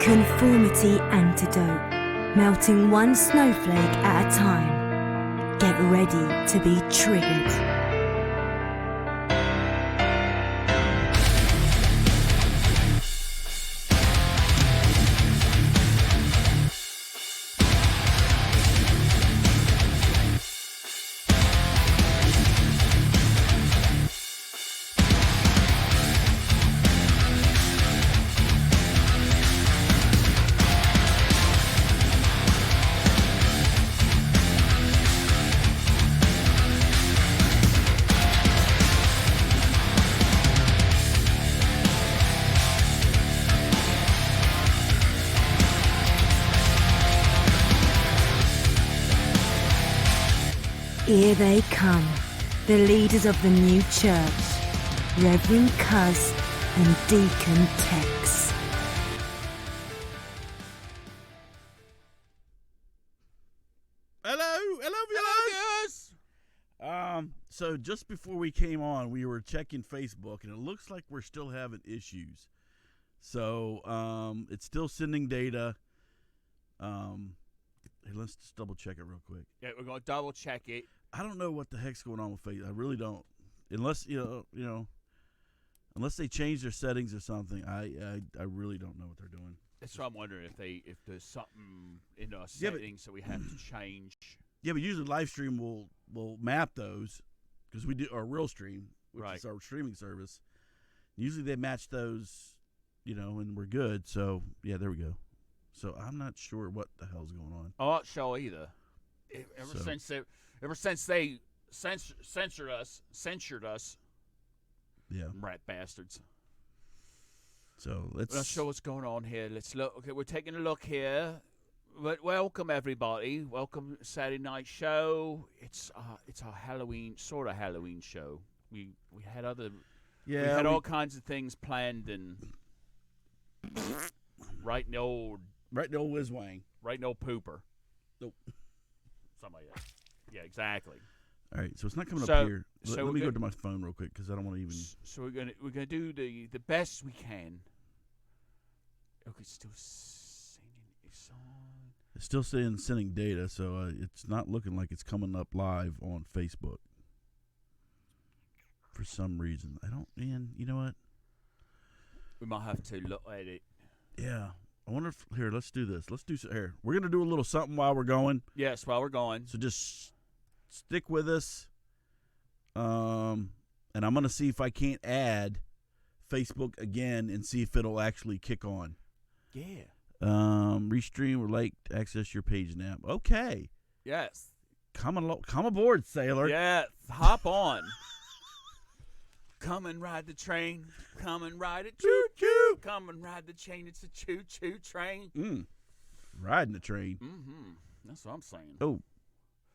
Conformity Antidote. Melting one snowflake at a time. Get ready to be triggered. Here they come, the leaders of the new church, Reverend Cuz and Deacon Tex. Hello, viewers. So just before we came on, we were checking Facebook, and it looks like we're still having issues. So it's still sending data. Hey, let's just double check it real quick. Yeah, we're gonna double check it. I don't know what the heck's going on with Facebook. I really don't. Unless unless they change their settings or something, I really don't know what they're doing. That's what I'm wondering if there's something in our settings that we have to change. Yeah, but usually Livestream will map those because we do our real stream, which is our streaming service. Usually they match those, and we're good. So yeah, there we go. So I'm not sure what the hell's going on. I'm not sure either. Ever since they censored us. Yeah, rat bastards. So I'm not sure what's going on here. Let's look. Okay, we're taking a look here. But welcome everybody. Welcome Saturday night show. It's our Halloween show. We had all kinds of things planned and right in the old whiz-wang. Right in the old pooper. Nope. Something like that. Yeah, exactly. All right, so it's not coming up here. Let me go to my phone real quick because I don't want to even. So we're gonna do the best we can. Okay, still sending. It's on. It's still saying sending data, so it's not looking like it's coming up live on Facebook. For some reason, Man, you know what? We might have to look at it. Yeah. I wonder if here. Let's do this. Here. We're gonna do a little something while we're going. Yes, while we're going. So just stick with us. And I'm gonna see if I can't add Facebook again and see if it'll actually kick on. Yeah. Restream or like access your page now. Okay. Yes. Come aboard, sailor. Yes. Hop on. Come and ride the train. Come and ride it. Choo choo. Come and ride the chain. It's a choo choo train. Riding the train. Mm-hmm. That's what I'm saying. Oh.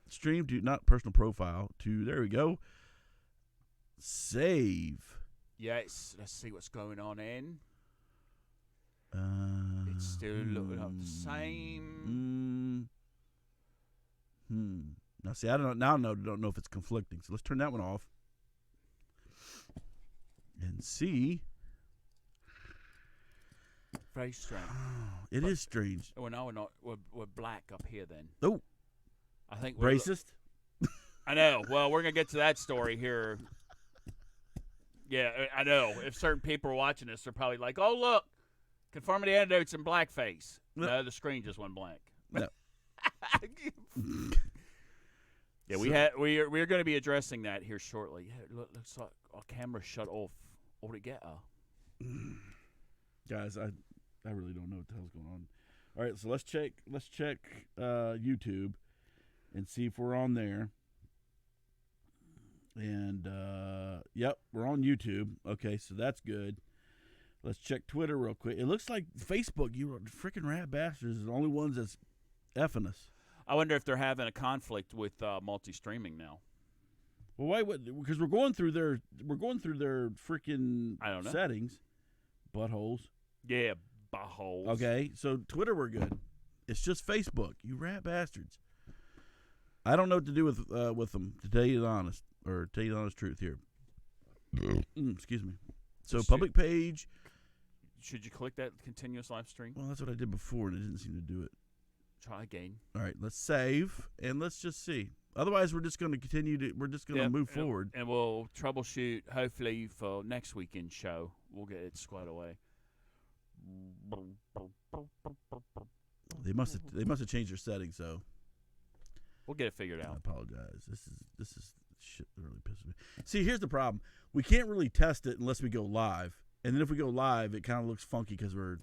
Stream to not personal profile to there we go. Save. Yes. Let's see what's going on in. It's still looking up the same. Now see, I don't know if it's conflicting. So let's turn that one off. And see. Very strange. It is strange. Well, no, we're not. We're black up here then. Oh. I think we're racist? I know. Well, we're going to get to that story here. Yeah, I know. If certain people are watching this, they're probably like, oh, look. Conformity Antidote's in blackface. No, the screen just went blank. No. Yeah, we're going to be addressing that here shortly. Yeah, looks like our camera shut off altogether. Guys, I really don't know what the hell's going on. All right, so let's check YouTube and see if we're on there. And yep, we're on YouTube. Okay, so that's good. Let's check Twitter real quick. It looks like Facebook, you freaking rat bastards, are the only ones that's effing us. I wonder if they're having a conflict with multi-streaming now. Well, why would? Because we're going through their freaking settings, buttholes. Yeah, buttholes. Okay, so Twitter we're good. It's just Facebook. You rat bastards. I don't know what to do with them. To tell you the honest truth here. Excuse me. So public page. Should you click that continuous live stream? Well, that's what I did before, and it didn't seem to do it. Try again. All right, let's save, and let's just see. Otherwise, we're just going to continue to. We're just going to move forward, and we'll troubleshoot. Hopefully, for next weekend's show, we'll get it squared away. They must have changed their settings, so we'll get it figured out. I apologize. This is shit that really pisses me. See, here's the problem. We can't really test it unless we go live, and then if we go live, it kind of looks funky because we're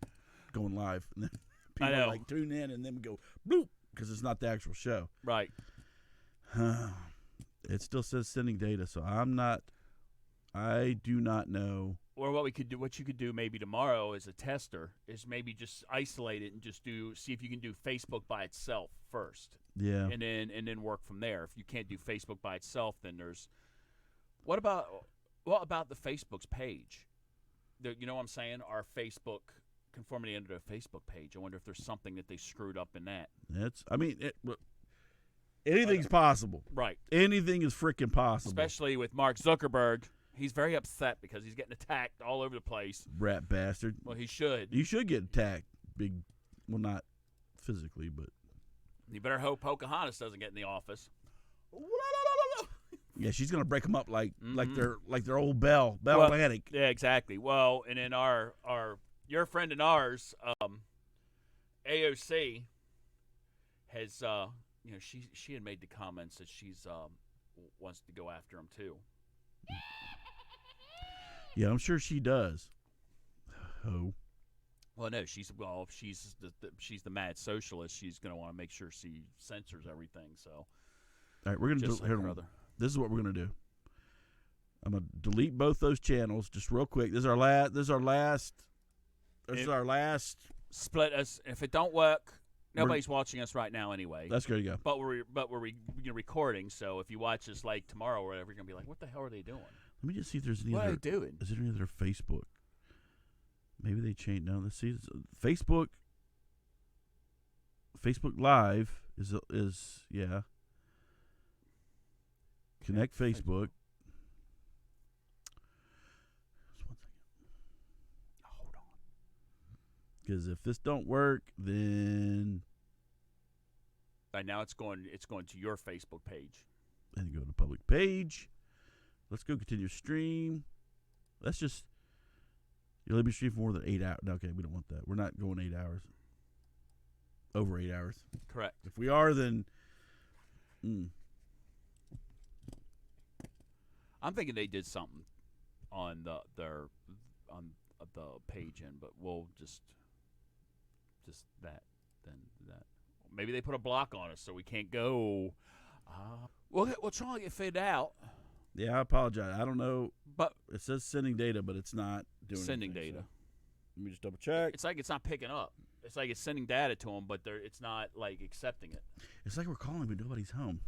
going live, and then people like tune in, and then we go bloop because it's not the actual show. Right. It still says sending data, so I do not know. Or what you could do maybe tomorrow as a tester is maybe just isolate it and just see if you can do Facebook by itself first. Yeah. And then work from there. If you can't do Facebook by itself, then there's what about the Facebook's page? You know what I'm saying? Our Facebook Conformity Antidote Facebook page. I wonder if there's something that they screwed up in that. Anything's possible. Right. Anything is freaking possible. Especially with Mark Zuckerberg. He's very upset because he's getting attacked all over the place. Rat bastard. Well, he should. You should get attacked. Well, not physically, but. You better hope Pocahontas doesn't get in the office. Yeah, she's gonna break them up like their old Bell Atlantic. Yeah, exactly. Well, and then your friend and ours, AOC, has she had made the comments that she's wants to go after him too. Yeah, I'm sure she does. Oh. Well, no, she's the mad socialist. She's going to want to make sure she censors everything. So, all right, we're going to this is what we're going to do. I'm going to delete both those channels just real quick. This is our last split us. If it don't work, nobody's watching us right now anyway. That's good to go. But we're recording, so if you watch us like tomorrow or whatever, you're going to be like, what the hell are they doing? Let me just see if there's any What other. are they doing? Is there any other Facebook? Maybe they changed. No, let's see. Facebook Live is yeah. Connect Facebook. Just 1 second. Hold on. Because if this don't work, then right now it's going to your Facebook page. And go to public page. Let's go continue stream. Let's just. You'll let me stream for more than 8 hours. No, okay, we don't want that. We're not going 8 hours. Over 8 hours. Correct. If we are, then. I'm thinking they did something on the page end, but we'll just that. Maybe they put a block on us so we can't go. We'll try to get figured out. Yeah, I apologize. I don't know. But it says sending data, but it's not doing sending anything, data. So. Let me just double check. It's like it's not picking up. It's like it's sending data to them, but it's not like accepting it. It's like we're calling, but nobody's home.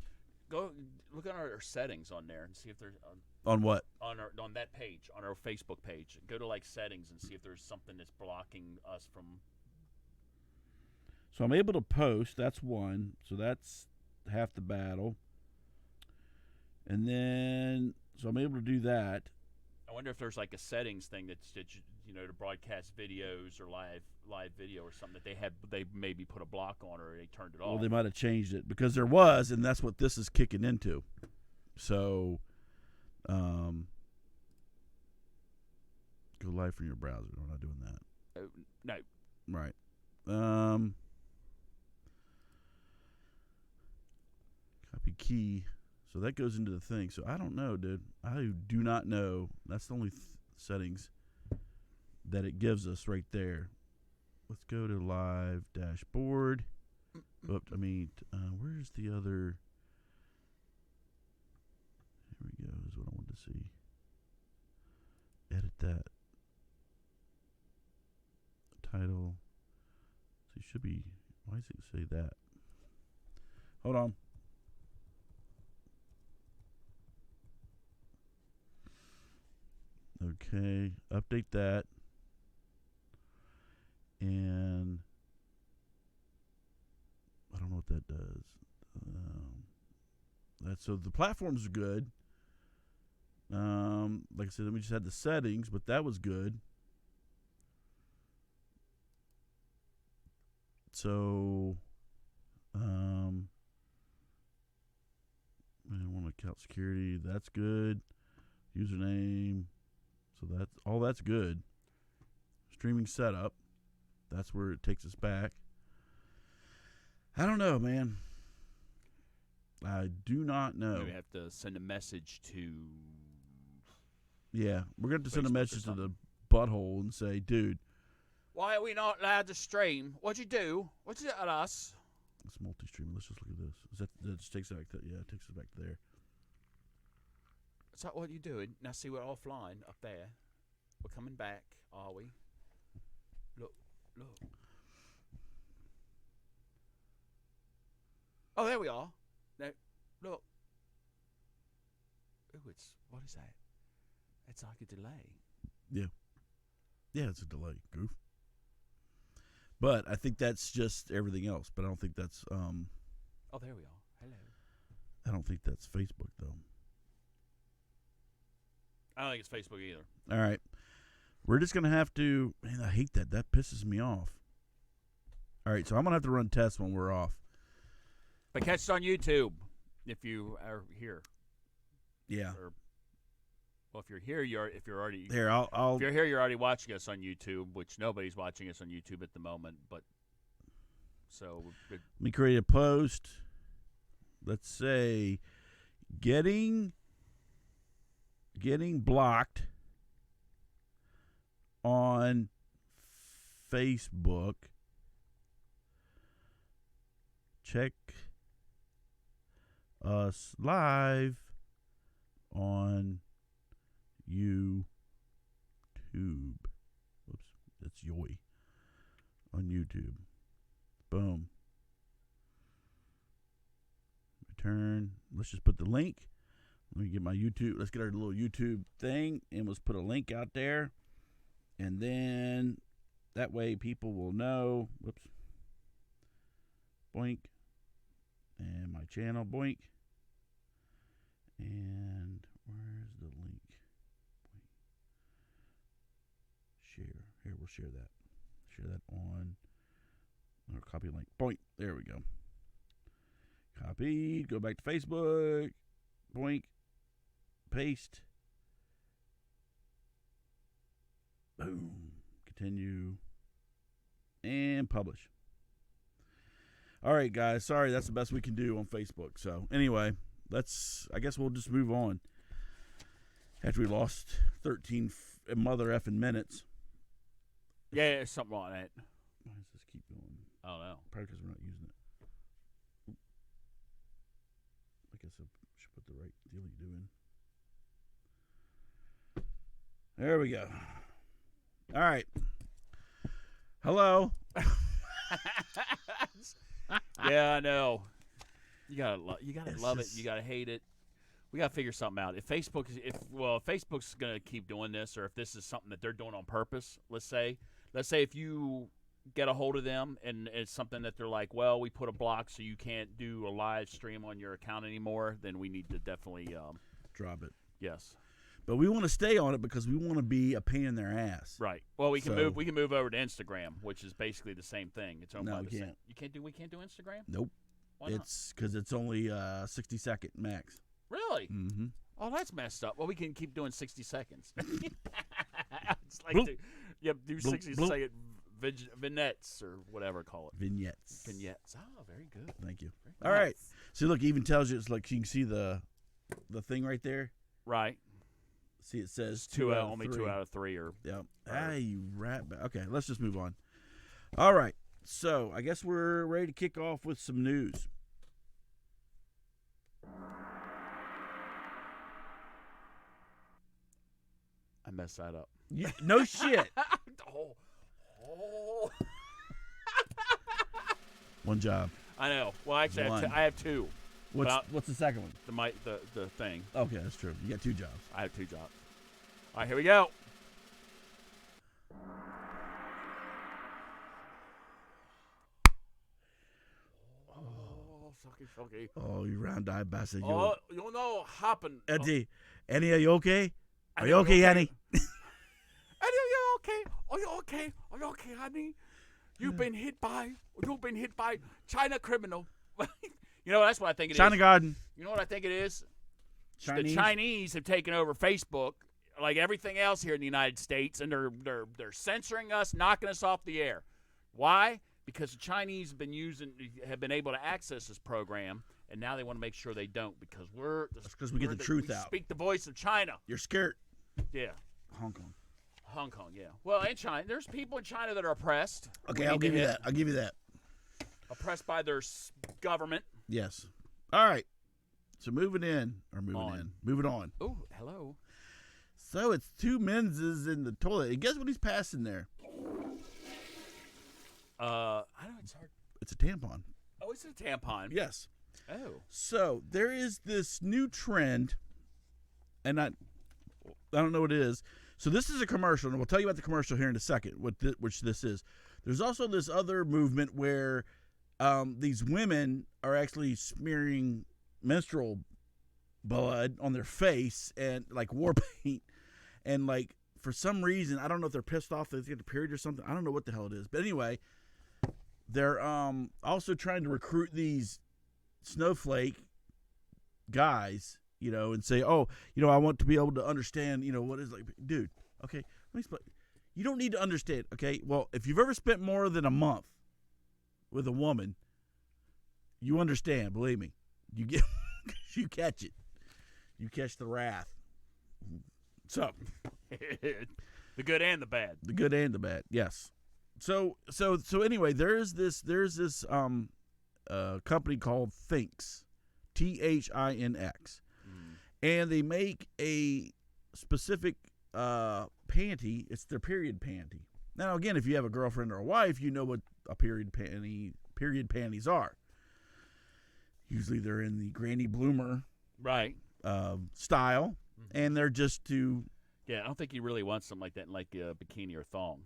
Go look at our settings on there and see if there's on what on that page on our Facebook page. Go to like settings and see if there's something that's blocking us from. So I'm able to post. That's one. So that's half the battle. And then, so I'm able to do that. I wonder if there's like a settings thing that's to broadcast videos or live video or something that they maybe put a block on or they turned it off. Well, they might have changed it because there was, and that's what this is kicking into. So, go live from your browser. I'm not doing that. No. Right. Copy key. So that goes into the thing. So I don't know, dude. I do not know. That's the only settings that it gives us right there. Let's go to live dashboard. Where's the other? Here we go. Is what I want to see. Edit that. Title. So it should be. Why does it say that? Hold on. Okay, update that. And I don't know what that does. So the platforms are good. Like I said, we just had the settings, but that was good. So, I want account security. That's good. Username. So that's good. Streaming setup. That's where it takes us back. I don't know, man. I do not know. Maybe we have to send a message to. Yeah, we're going to send a Facebook or message to the something. butthole and say, dude. Why are we not allowed to stream? What'd you do? What'd you do at us? It's multi-streaming. Let's just look at this. That just takes us back to, it takes us back to there. So what are you doing? Now see, we're offline up there. We're coming back, are we? Look. Oh, there we are. Now, look. Ooh, what is that? It's like a delay. Yeah. Yeah, it's a delay. Goof. But I think that's just everything else. But I don't think that's Oh, there we are. Hello. I don't think that's Facebook though. I don't think it's Facebook either. All right. We're just gonna have to, man, I hate that. That pisses me off. All right, so I'm gonna have to run tests when we're off. But catch us on YouTube if you are here. Yeah. Or, well, if you're here, if you're already Here, I'll if you're here, you're already watching us on YouTube, which nobody's watching us on YouTube at the moment. But so let me create a post. Let's say getting blocked on Facebook. Check us live on YouTube. Whoops, that's Yoy on YouTube. Boom. Return. Let's just put the link. Let me get my YouTube. Let's get our little YouTube thing, and let's put a link out there. And then that way people will know. Whoops. Boink. And my channel. Boink. And where's the link? Boink. Share. Here, we'll share that. Share that on. Or copy link. Boink. There we go. Copy. Go back to Facebook. Boink. Paste. Boom. Continue. And publish. All right, guys. Sorry, that's the best we can do on Facebook. So, anyway, I guess we'll just move on. After we lost 13 mother effing minutes. yeah, it's something like that. Why does this keep going? I don't know. Probably because we're not using it. I guess I should put the right dealy do in. There we go. All right. Hello. Yeah, I know. You gotta It's love just- it. You gotta hate it. We gotta figure something out. If Facebook's gonna keep doing this, or if this is something that they're doing on purpose, let's say if you get a hold of them and it's something that they're like, well, we put a block so you can't do a live stream on your account anymore, then we need to definitely Drop it. yes. But we want to stay on it because we want to be a pain in their ass. Right. Well, we can So- move. We can move over to Instagram, which is basically the same thing. It's owned No, by we the same. can't. We can't do Instagram. Nope. Why not? It's because it's only 60-second max. Really? Mm-hmm. Oh, that's messed up. Well, we can keep doing 60 seconds. It's like Bloop. do Bloop, 60 bloop. second vignettes or whatever call it. Vignettes. Vignettes. Oh, very good. Thank you. Very All nice. right. See, look, it even tells you, it's like you can see the thing right there. Right. See, it says Only 2 out of 3 or Yep. Ah, you rat. Okay, let's just move on. All right. So I guess we're ready to kick off with some news. I messed that up. No shit. Oh. One job. I know. Well, actually, One. I have 2. What's the second one? The thing. Okay, that's true. You got 2 jobs. I have 2 jobs. All right, here we go. Oh, sucky. Oh, you round-eyed bastard. You. Oh, you know what happened. Eddie, Annie, are you okay? Are Annie, you okay, Annie? Annie, are you okay? Are you okay? Are you okay, honey? You've been hit by China criminal. That's what I think it is. China Garden. You know what I think it is? Chinese. The Chinese have taken over Facebook, like everything else here in the United States, and they're censoring us, knocking us off the air. Why? Because the Chinese have been able to access this program, and now they want to make sure they don't, because we get the truth we out. Speak the voice of China. You're scared. Yeah. Hong Kong. Hong Kong, yeah. Well, in China, there's people in China that are oppressed. Okay, I'll give you that. Oppressed by their government. Yes. All right. So moving on. Oh, hello. So it's two men's in the toilet. And guess what he's passing there? I don't know. It's hard. It's a tampon. Oh, it's a tampon. Yes. Oh. So there is this new trend, and I don't know what it is. So this is a commercial, and we'll tell you about the commercial here in a second, which this is. There's also this other movement where these women are actually smearing menstrual blood on their face and like war paint, and like for some reason, I don't know if they're pissed off that they get the period or something. I don't know what the hell it is, but anyway, they're also trying to recruit these snowflake guys, and say, oh, I want to be able to understand, what is like, dude, okay, let me explain. You don't need to understand, okay? Well, if you've ever spent more than a month with a woman, you understand, believe me. You catch it. You catch the wrath. So, the good and the bad. The good and the bad, yes. So anyway, there's this company called Thinx, Thinx. And they make a specific panty. It's their period panty. Now, again, if you have a girlfriend or a wife, you know what a period panties are. Usually they're in the Granny Bloomer style, and they're just to... Yeah, I don't think you really want something like that in like a bikini or thong.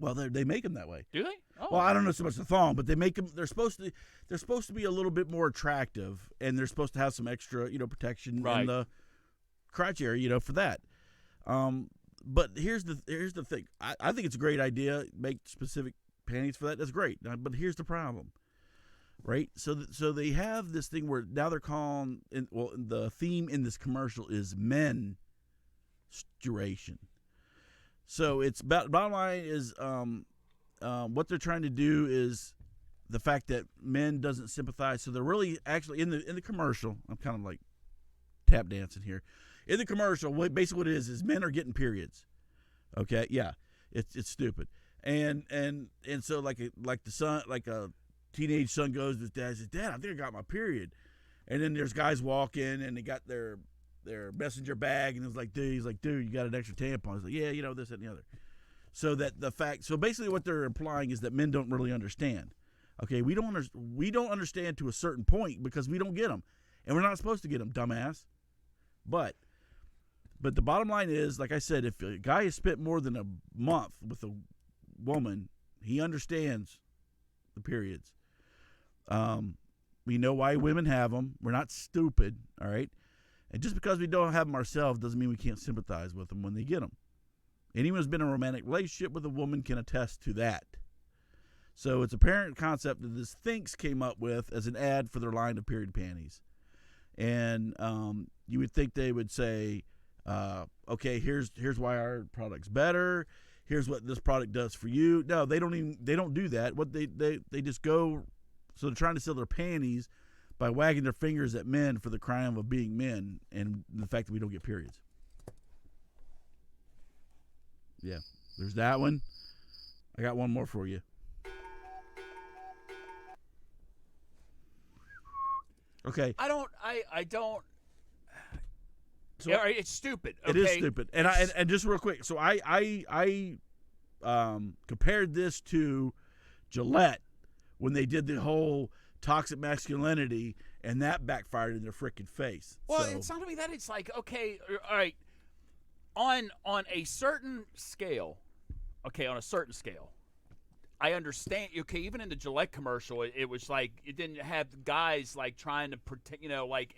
Well, they make them that way. Do they? Oh. Well, I don't know so much the thong, but they make them. They're supposed to be a little bit more attractive, and they're supposed to have some extra, protection in the crotch area, for that. But here's the thing. I think it's a great idea. Make specific panties for that. That's great. But here's the problem, right? So they have this thing where now they're calling. The theme in this commercial is MENstruation. So it's bottom line is what they're trying to do is the fact that men doesn't sympathize. So they're really actually in the commercial. I'm kind of like tap dancing here. In the commercial, basically what it is men are getting periods. Okay, yeah, it's stupid. And so like the son, like a teenage son goes to his dad and says, "Dad, I think I got my period." And then there's guys walk in and they got their messenger bag, and he's like, dude, you got an extra tampon. He's like, yeah, this, that, and the other. So basically what they're implying is that men don't really understand. Okay, we don't understand to a certain point because we don't get them, and we're not supposed to get them, dumbass. But the bottom line is, like I said, if a guy has spent more than a month with a woman, he understands the periods. We know why women have them. We're not stupid, all right? And just because we don't have them ourselves doesn't mean we can't sympathize with them when they get them. Anyone who's been in a romantic relationship with a woman can attest to that. So it's a apparent concept that this Thinx came up with as an ad for their line of period panties. And you would think they would say, okay, here's why our product's better. Here's what this product does for you. No, they don't do that. What they just go, so they're trying to sell their panties by wagging their fingers at men for the crime of being men and the fact that we don't get periods. Yeah, there's that one. I got one more for you. Okay. I don't. So yeah, it's stupid. Okay? It is stupid. And just real quick, so I compared this to Gillette when they did the whole toxic masculinity, and that backfired in their freaking face. Well, it's not only that. It's like, okay, all right, on a certain scale, I understand. Okay, even in the Gillette commercial, it was like it didn't have guys like trying to protect, like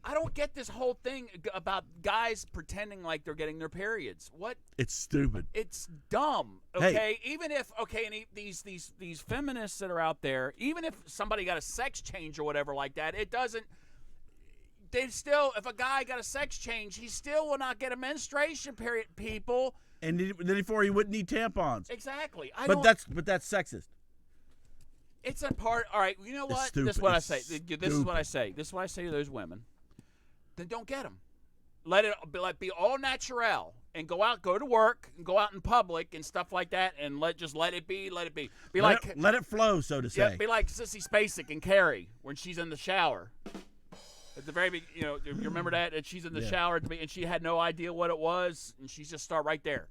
I don't get this whole thing about guys pretending like they're getting their periods. What? It's stupid. It's dumb. Okay, Hey. even if these feminists that are out there, even if somebody got a sex change or whatever like that, it doesn't. They still, if a guy got a sex change, he still will not get a menstruation period. People. And then before he wouldn't need tampons. Exactly. But that's sexist. It's a part. All right. You know what? Stupid. This is what I It's say. This is stupid. what I say. This is what I say to those women. Then don't get them. Let it be all natural and go to work and go out in public and stuff like that and let it be. Let it be. Let it flow, so to say. Yeah, be like Sissy Spacek and Carrie when she's in the shower. At the very beginning, you remember that? And she's in the shower and she had no idea what it was, and she's just start right there.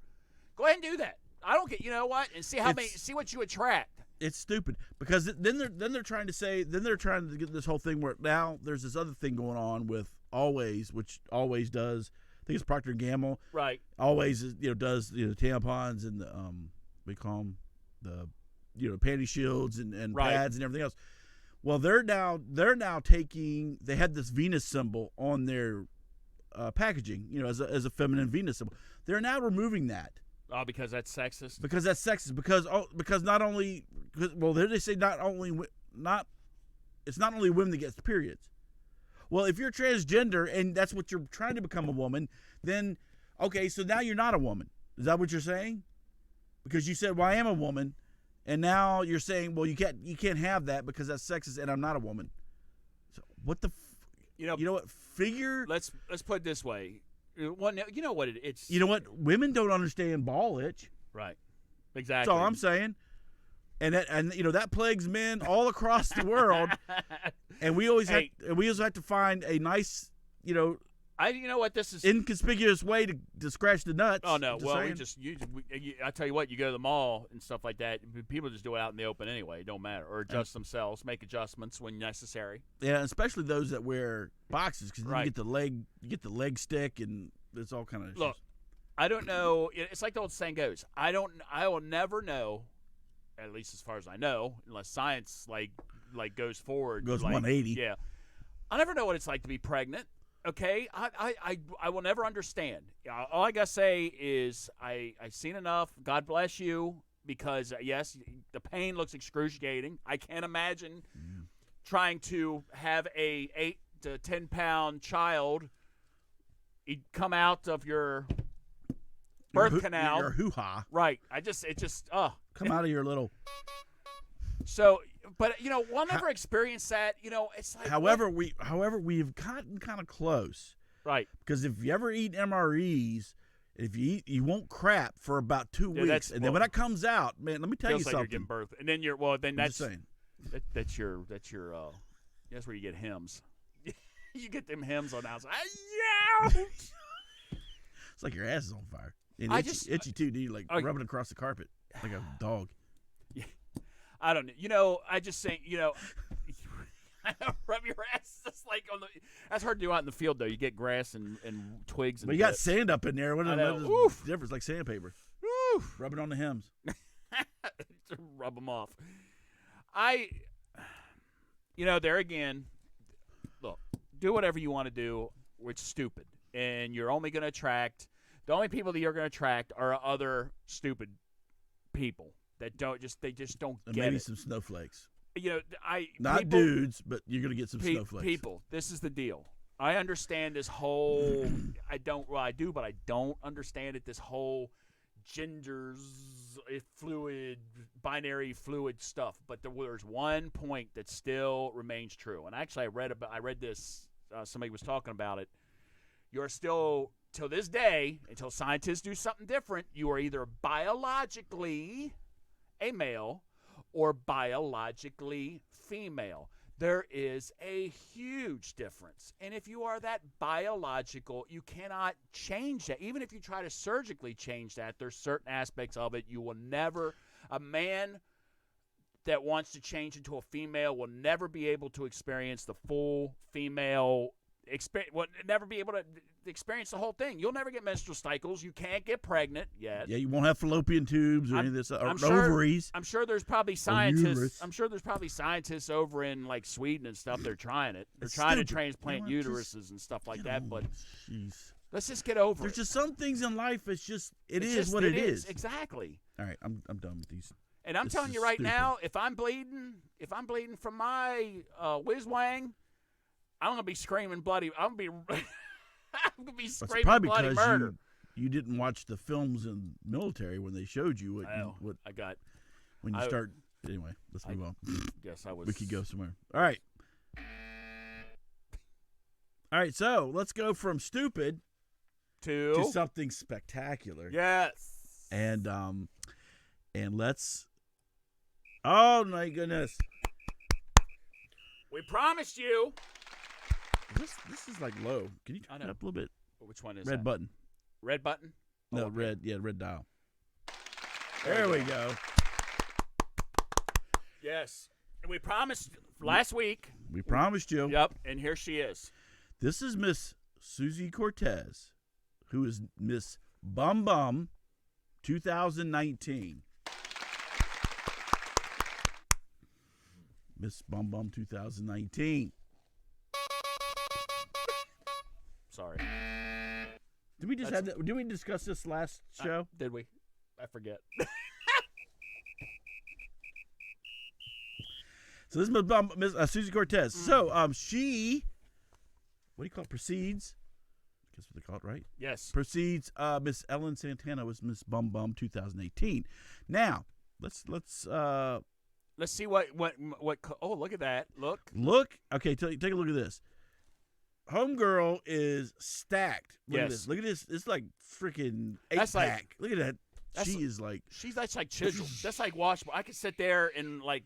Go ahead and do that. I don't get. You know what? And see what you attract. It's stupid because then they're trying to get this whole thing where now there's this other thing going on with Always, which Always does. I think it's Procter & Gamble. Right. Always does tampons and the we call them the panty shields and Right. pads and everything else. Well, they're now taking. They had this Venus symbol on their packaging, as a feminine Venus symbol. They're now removing that. Oh, because that's sexist. Because that's sexist. Because not only they say it's not only women that gets the periods. Well, if you're transgender and that's what you're trying to become a woman, then okay, so now you're not a woman. Is that what you're saying? Because you said, "Well, I am a woman," and now you're saying, "Well, you can't have that because that's sexist, and I'm not a woman." So what the? You know what? Figure. Let's put it this way. Well, you know what it's. You know what? Women don't understand ball itch. Right. Exactly. That's all I'm saying. And that plagues men all across the world. And we always have to find a nice, you know what this is inconspicuous way to scratch the nuts. Oh no! Well, saying. I tell you what, you go to the mall and stuff like that. People just do it out in the open anyway. It don't matter, or adjust themselves, make adjustments when necessary. Yeah, especially those that wear boxes because Right. you get the leg stick and it's all kind of. Look, I don't know. It's like the old saying goes. I will never know, at least as far as I know, unless science like goes forward. Goes like, 180. Yeah, I never know what it's like to be pregnant. Okay, I will never understand. All I gotta say is I've seen enough. God bless you, because yes, the pain looks excruciating. I can't imagine trying to have a 8 to 10 pound child. He'd come out of your birth canal. Your hoo-ha. Right. Come out of your little. So, but we'll never experience that. It's like. However, we've gotten kind of close. Right. Because if you ever eat MREs, if you eat, you won't crap for about 2 weeks, and then when that comes out, man, let me tell you feels like something. You're giving birth, and then that's just saying. That's where you get hymns. You get them hymns on the house. It's like your ass is on fire. And itchy too, dude. Like rubbing across the carpet like a dog. Yeah. I don't know. I just think, rub your ass just like on the. That's hard to do out in the field, though. You get grass and twigs. And but you got sand up in there. What is the difference? Like sandpaper. Oof. Rub it on the hems. Rub them off. There again, look, do whatever you want to do. It's stupid. And you're only going to attract, the only people that you're going to attract are other stupid people that don't just don't and get maybe it. some snowflakes. People, dudes, but you're going to get some snowflakes. People, this is the deal. I understand this whole, I do, but I don't understand it, this whole genders, fluid, binary fluid stuff. But there's one point that still remains true. And actually, I read this, somebody was talking about it. You're still, till this day, until scientists do something different, you are either biologically a male or biologically female. There is a huge difference. And if you are that biological, you cannot change that. Even if you try to surgically change that, there's certain aspects of it you will never, a man that wants to change into a female will never be able to experience the full female never be able to experience the whole thing. You'll never get menstrual cycles. You can't get pregnant yet. Yeah, you won't have fallopian tubes or any of this, or ovaries. I'm sure there's probably scientists. I'm sure there's probably scientists over in like Sweden and stuff. They're trying it. They're trying to transplant uteruses and stuff like that. But let's just get over it. There's just some things in life. It is what it is. Exactly. All right, I'm done with these. And I'm telling you right now, if I'm bleeding from my whiz wang, I'm gonna be screaming bloody. I'm gonna be screaming probably bloody because murder. You didn't watch the films in military when they showed you what I got. When you start. Anyway, let's move on. Yes, I was. We could go somewhere. All right. All right. So let's go from stupid to something spectacular. Yes. And let's. Oh my goodness. We promised you. This is like low. Can you turn it up a little bit? Which one is red that? button? Red button? No, red. Yeah, red dial. There we go. Yes. And we promised last week. We promised you. Yep. And here she is. This is Miss Suzy Cortez, who is Miss BumBum 2019. Miss BumBum 2019. Sorry. Did we did we discuss this last show? Did we? I forget. So this is Miss Suzy Cortez. So she, what do you call it? Precedes. Guess what they call it, right? Yes. Precedes Miss Ellen Santana was Miss BumBum 2018. Now let's see what. Oh, look at that! Look. Okay, take a look at this. Homegirl is stacked. Look at this. Look at this. It's like freaking 8-pack. Look at that. That's like chisel. That's like washboard. I could sit there and like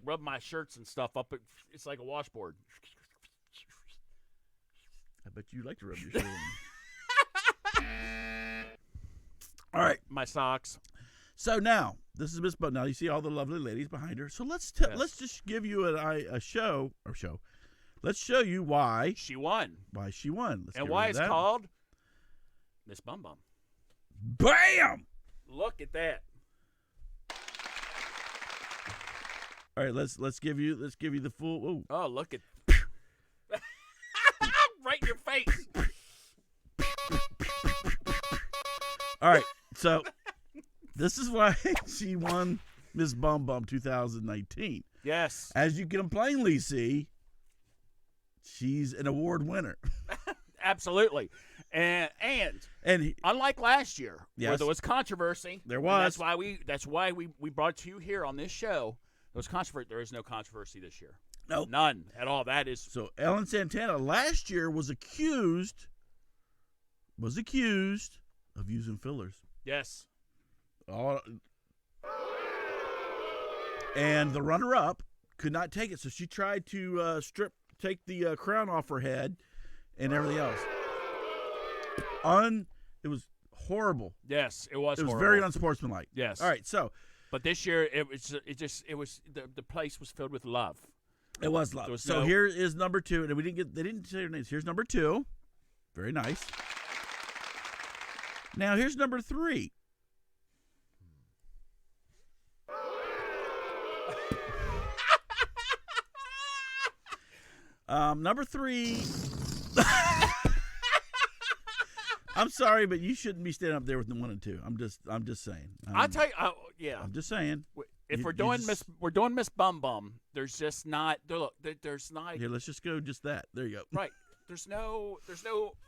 rub my shirts and stuff up. It's like a washboard. I bet you like to rub your shirt on. All right, my socks. So now this is Miss Bum. Now you see all the lovely ladies behind her. So let's just give you a show. Let's show you why she won. Why she won. And why it's called Miss BumBum. Bam! Look at that. All right, let's give you the full. Ooh. Oh, look at right in your face. All right, so this is why she won Miss BumBum 2019. Yes. As you can plainly see, she's an award winner. Absolutely. And unlike last year, where there was controversy, there was. That's why we brought to you here on this show. There was controversy. There is no controversy this year. No, none at all. That is so. Ellen Santana last year was accused of using fillers. Yes. And the runner-up could not take it, so she tried to take the crown off her head and everything else. It was horrible. Yes, it was. It was horrible. very unsportsmanlike. Yes. All right, so. But this year, the place was filled with love. It was love. So here is number 2, and they didn't say her names. Here's number 2. Very nice. Now here's number 3. Number 3. I'm sorry, but you shouldn't be standing up there with the 1 and 2. I'm just saying. I'll tell you. Yeah. I'm just saying. If we're doing Miss BumBum, there's just not. Look, there's not. Here, let's just go just that. There you go. Right. There's no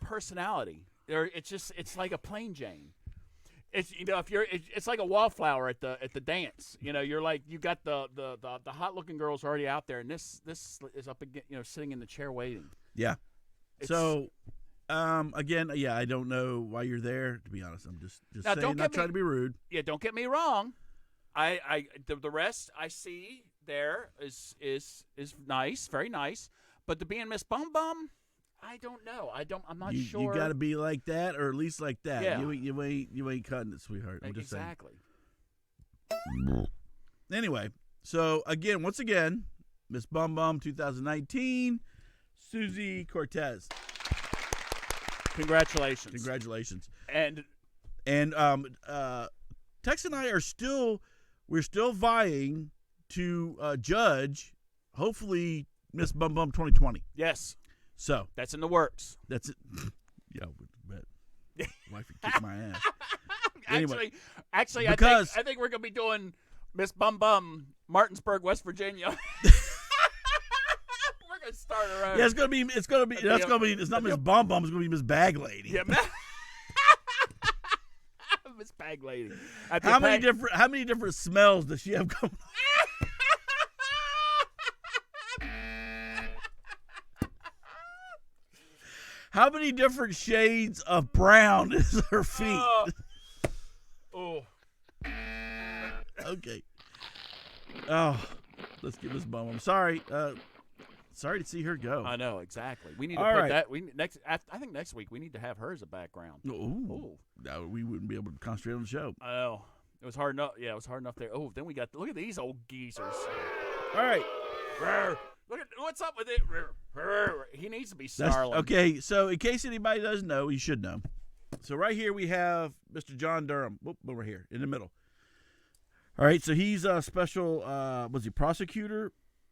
personality. It's like a plain Jane. It's it's like a wallflower at the dance. You're like you got the hot looking girls already out there, and this is up again. Sitting in the chair waiting. Yeah. So. Again, yeah, I don't know why you're there. To be honest, I'm just now, saying, not trying to be rude. Yeah, don't get me wrong. The rest I see there is nice, very nice. But to being Miss BumBum, I don't know. I'm not sure. You got to be like that, or at least like that. Yeah. You ain't cutting it, sweetheart. I'm just saying. Exactly. Anyway, so once again, Miss BumBum 2019, Suzy Cortez. Congratulations. Congratulations. And Tex and I we're still vying to judge, hopefully, Miss BumBum 2020. yes, So that's in the works. that's it. Yeah, but wife would kick my ass. Anyway, Actually, because- I think we're gonna be doing Miss BumBum, Martinsburg, West Virginia. We're gonna start her own. Yeah, it's not Miss BumBum. It's gonna be Miss Bag Lady. Yeah, Miss Bag Lady. How many different smells does she have going on? How many different shades of brown is her feet? Oh. Okay. Oh, let's get Miss Bum. I'm sorry. Sorry to see her go. I know, exactly. We need to All put right. that. I think next week we need to have her as a background. Ooh. No, we wouldn't be able to concentrate on the show. I know. It was hard enough. Yeah, it was hard enough there. Oh, then we got look at these old geezers. All right. Look at what's up with it. He needs to be snarling. Okay, so in case anybody doesn't know, you should know. So right here we have Mr. John Durham. Whoop, over here in the middle. All right, so he's a special, was he prosecutor?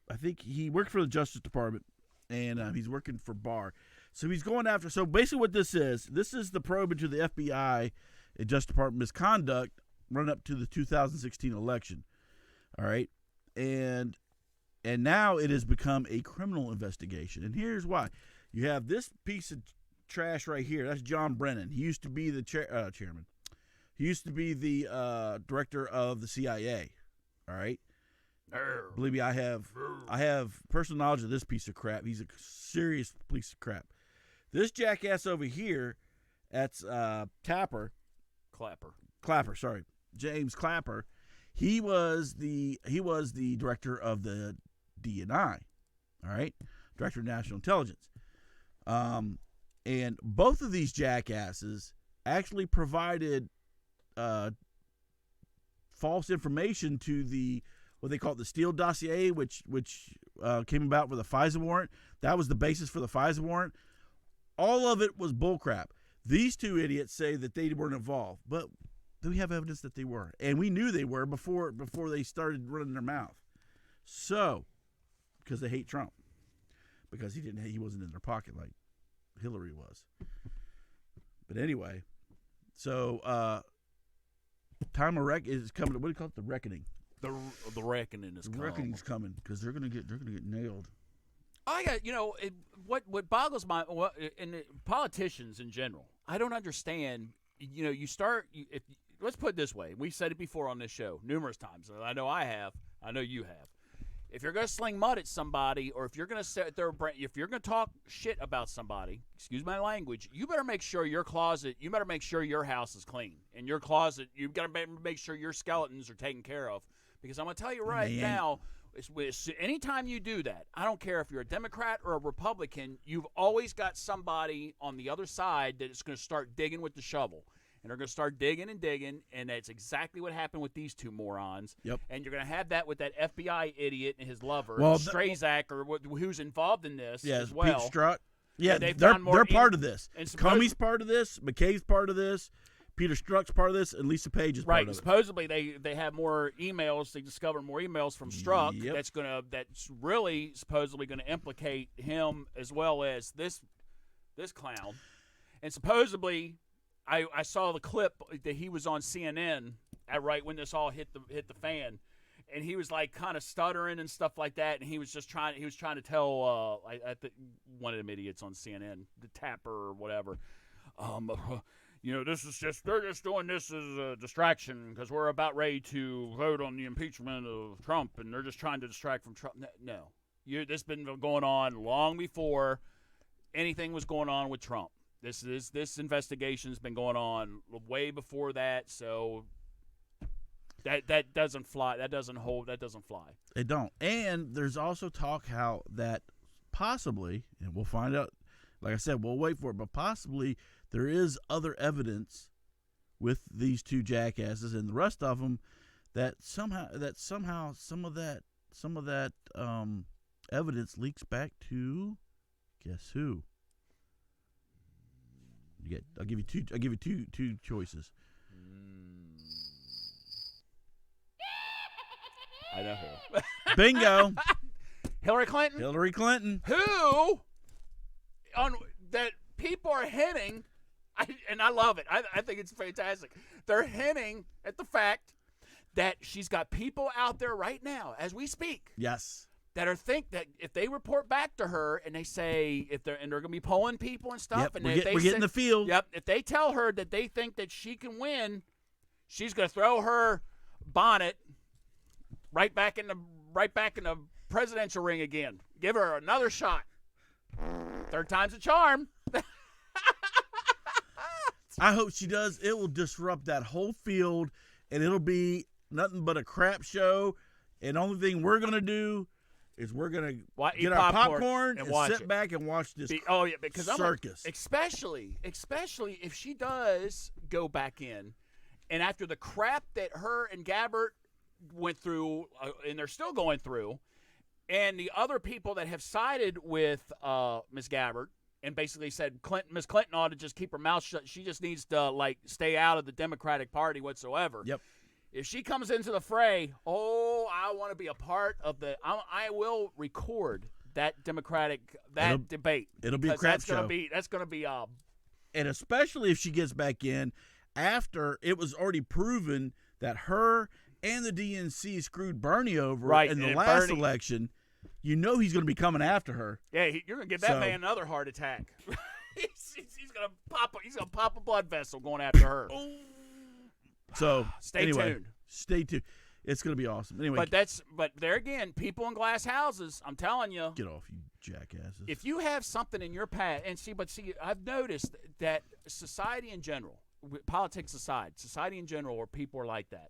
I think he worked for the Justice Department, and he's working for Barr. So he's going after, so basically what this is the probe into the FBI and Justice Department misconduct run up to the 2016 election. All right, and now it has become a criminal investigation. And here's why. You have this piece of trash right here. That's John Brennan. He used to be the chairman. He used to be the director of the CIA. All right. Believe me, I have personal knowledge of this piece of crap. He's a serious piece of crap. This jackass over here, that's Clapper. Sorry, James Clapper. He was the director of the DNI. All right, Director of National Intelligence. And both of these jackasses actually provided false information to the what they call the Steele dossier, which came about with a FISA warrant. That was the basis for the FISA warrant. All of it was bullcrap. These two idiots say that they weren't involved, but we have evidence that they were, and we knew they were before they started running their mouth. So, because they hate Trump, because he wasn't in their pocket like Hillary was. But anyway, so time of is coming. What do you call it? The reckoning. The reckoning is coming. The reckoning's coming because they're gonna get nailed. I got what boggles my politicians in general. I don't understand. Let's put it this way. We've said it before on this show numerous times. I know I have. I know you have. If you're going to sling mud at somebody, or if you're going to sit there, if you're going to talk shit about somebody, excuse my language, you better make sure your closet, you better make sure your house is clean. In your closet, you've got to make sure your skeletons are taken care of. Because I'm going to tell you right now, anytime you do that, I don't care if you're a Democrat or a Republican, you've always got somebody on the other side that is going to start digging with the shovel. And they're going to start digging, and that's exactly what happened with these two morons. Yep. And you're going to have that with that FBI idiot and his lover, Strazak, who's involved in this as well. Pete Strzok. Yeah, they're part of this. Comey's part of this. McKay's part of this. Peter Strzok's part of this, and Lisa Page is part of it. Supposedly they have more emails. They discovered more emails from Strzok. Yep. That's really supposedly going to implicate him as well as this clown. And supposedly, I saw the clip that he was on CNN right when this all hit the fan, and he was like kind of stuttering and stuff like that, and he was trying to tell one of them idiots on CNN, the Tapper or whatever, they're just doing this as a distraction because we're about ready to vote on the impeachment of Trump, and they're just trying to distract from Trump. No, this has been going on long before anything was going on with Trump. This investigation's been going on way before that, so that doesn't fly. That doesn't hold. That doesn't fly. It don't. And there's also talk how that possibly, and we'll find out. Like I said, we'll wait for it, but possibly there is other evidence with these two jackasses and the rest of them that somehow some of that evidence leaks back to guess who? I'll give you two choices. I know who. Bingo. Hillary Clinton. Hillary Clinton. Who on that people are hinting, and I love it. I think it's fantastic. They're hinting at the fact that she's got people out there right now, as we speak. Yes. That think that if they report back to her and they say they're going to be polling people and stuff, Yep, and we're getting the field. Yep. If they tell her that they think that she can win, she's going to throw her bonnet right back in the presidential ring again. Give her another shot. Third time's a charm. I hope she does. It will disrupt that whole field, and it'll be nothing but a crap show. And the only thing we're gonna do is we're gonna get our popcorn and sit back and watch this. Because circus. Especially if she does go back in, and after the crap that her and Gabbard went through, and they're still going through, and the other people that have sided with Ms. Gabbard and basically said Ms. Clinton ought to just keep her mouth shut. She just needs to stay out of the Democratic Party whatsoever. Yep. If she comes into the fray, I want to be a part of the. I will record that debate. It'll be a crap show. That's gonna be. And especially if she gets back in after it was already proven that her and the DNC screwed Bernie over in the last election. You know he's going to be coming after her. Yeah, you're going to give that man another heart attack. he's going to pop a blood vessel going after her. So stay tuned. Stay tuned. It's going to be awesome. Anyway, but there again, people in glass houses. I'm telling you, get off, you jackasses. If you have something in your past, I've noticed that society in general, politics aside, society in general, where people are like that.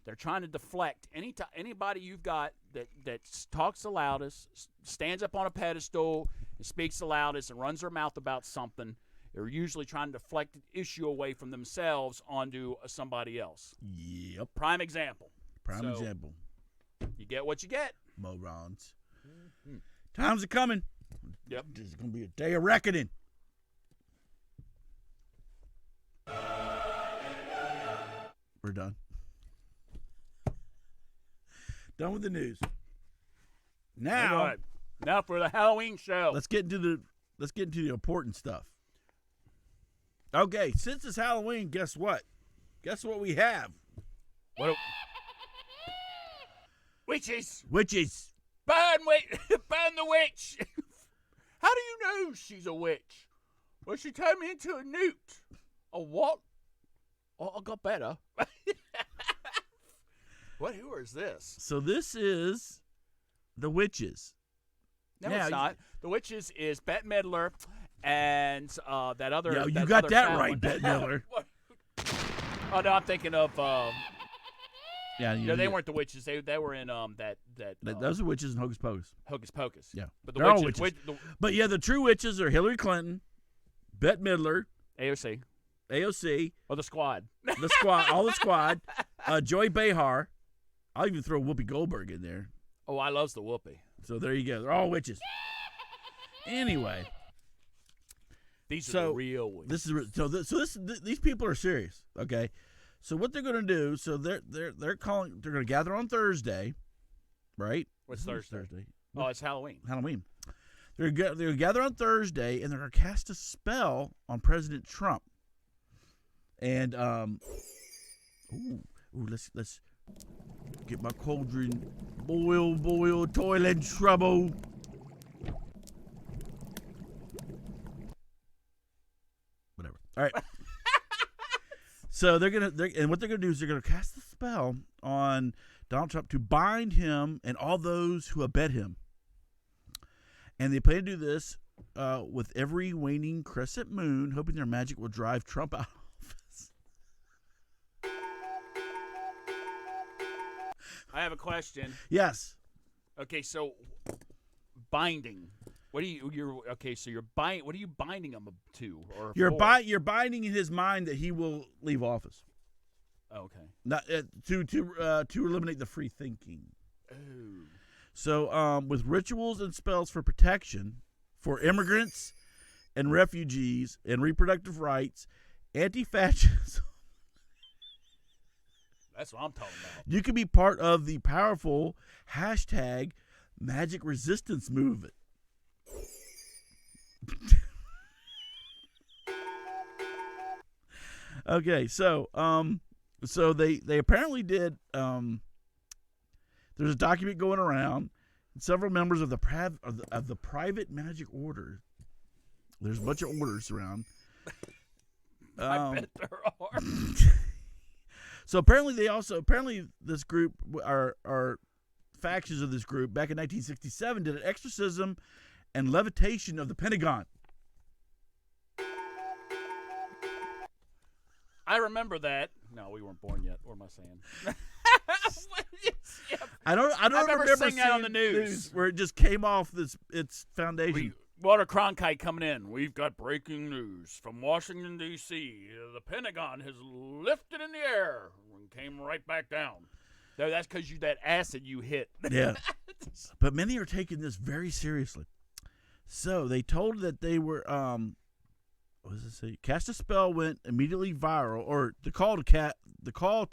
They're trying to deflect anybody you've got that talks the loudest, stands up on a pedestal, and speaks the loudest, and runs their mouth about something. They're usually trying to deflect the issue away from themselves onto somebody else. Yep. Prime example. You get what you get. Morons. Mm-hmm. Times are coming. Yep. This is going to be a day of reckoning. We're done. Done with the news. Now for the Halloween show. Let's get into the important stuff. Okay, since it's Halloween, guess what? Guess what we have? Witches. Burn the witch. How do you know she's a witch? Well, she turned me into a newt. A what? Oh, I got better. Who is this? So this is the Witches. No, it's not. The Witches is Bette Midler and that other. Yeah, you got that right, Bette Midler. Oh no, I'm thinking of. Yeah, they weren't the Witches. They were in that. Those are Witches in Hocus Pocus. Hocus Pocus. Yeah, but they're all witches. But yeah, the true witches are Hillary Clinton, Bette Midler, AOC, or the Squad. All the Squad. Joy Behar. I'll even throw Whoopi Goldberg in there. Oh, I loves the Whoopi. So there you go. They're all witches. Anyway, these are the real witches. These people are serious. Okay, so what they're going to do? So they're going to gather on Thursday, right? What's Thursday? Oh, it's Halloween. They're going to gather on Thursday, and they're going to cast a spell on President Trump. And let's get my cauldron. Boil, toilet trouble. Whatever. All right. So what they're gonna do is they're gonna cast a spell on Donald Trump to bind him and all those who abet him. And they plan to do this with every waning crescent moon, hoping their magic will drive Trump out of office. I have a question. Yes. Okay, so binding. What are you binding him to? Or you're binding in his mind that he will leave office. Oh, okay. Not to eliminate the free thinking. Oh. So with rituals and spells for protection for immigrants and refugees and reproductive rights, anti-fascism. That's what I'm talking about. You can be part of the powerful hashtag Magic Resistance movement. Okay, so they apparently did. There's a document going around. Several members of the private magic order. There's a bunch of orders around. I bet there are. So apparently this group are factions of this group back in 1967 did an exorcism and levitation of the Pentagon. I remember that. No, we weren't born yet. What am I saying? I don't remember seeing that on the news where it just came off its foundation. Walter Cronkite coming in. We've got breaking news from Washington, D.C. The Pentagon has lifted in the air and came right back down. No, that's because that acid you hit. Yeah. But many are taking this very seriously. So they told that they were, what does it say? Cast a Spell went immediately viral, or the call to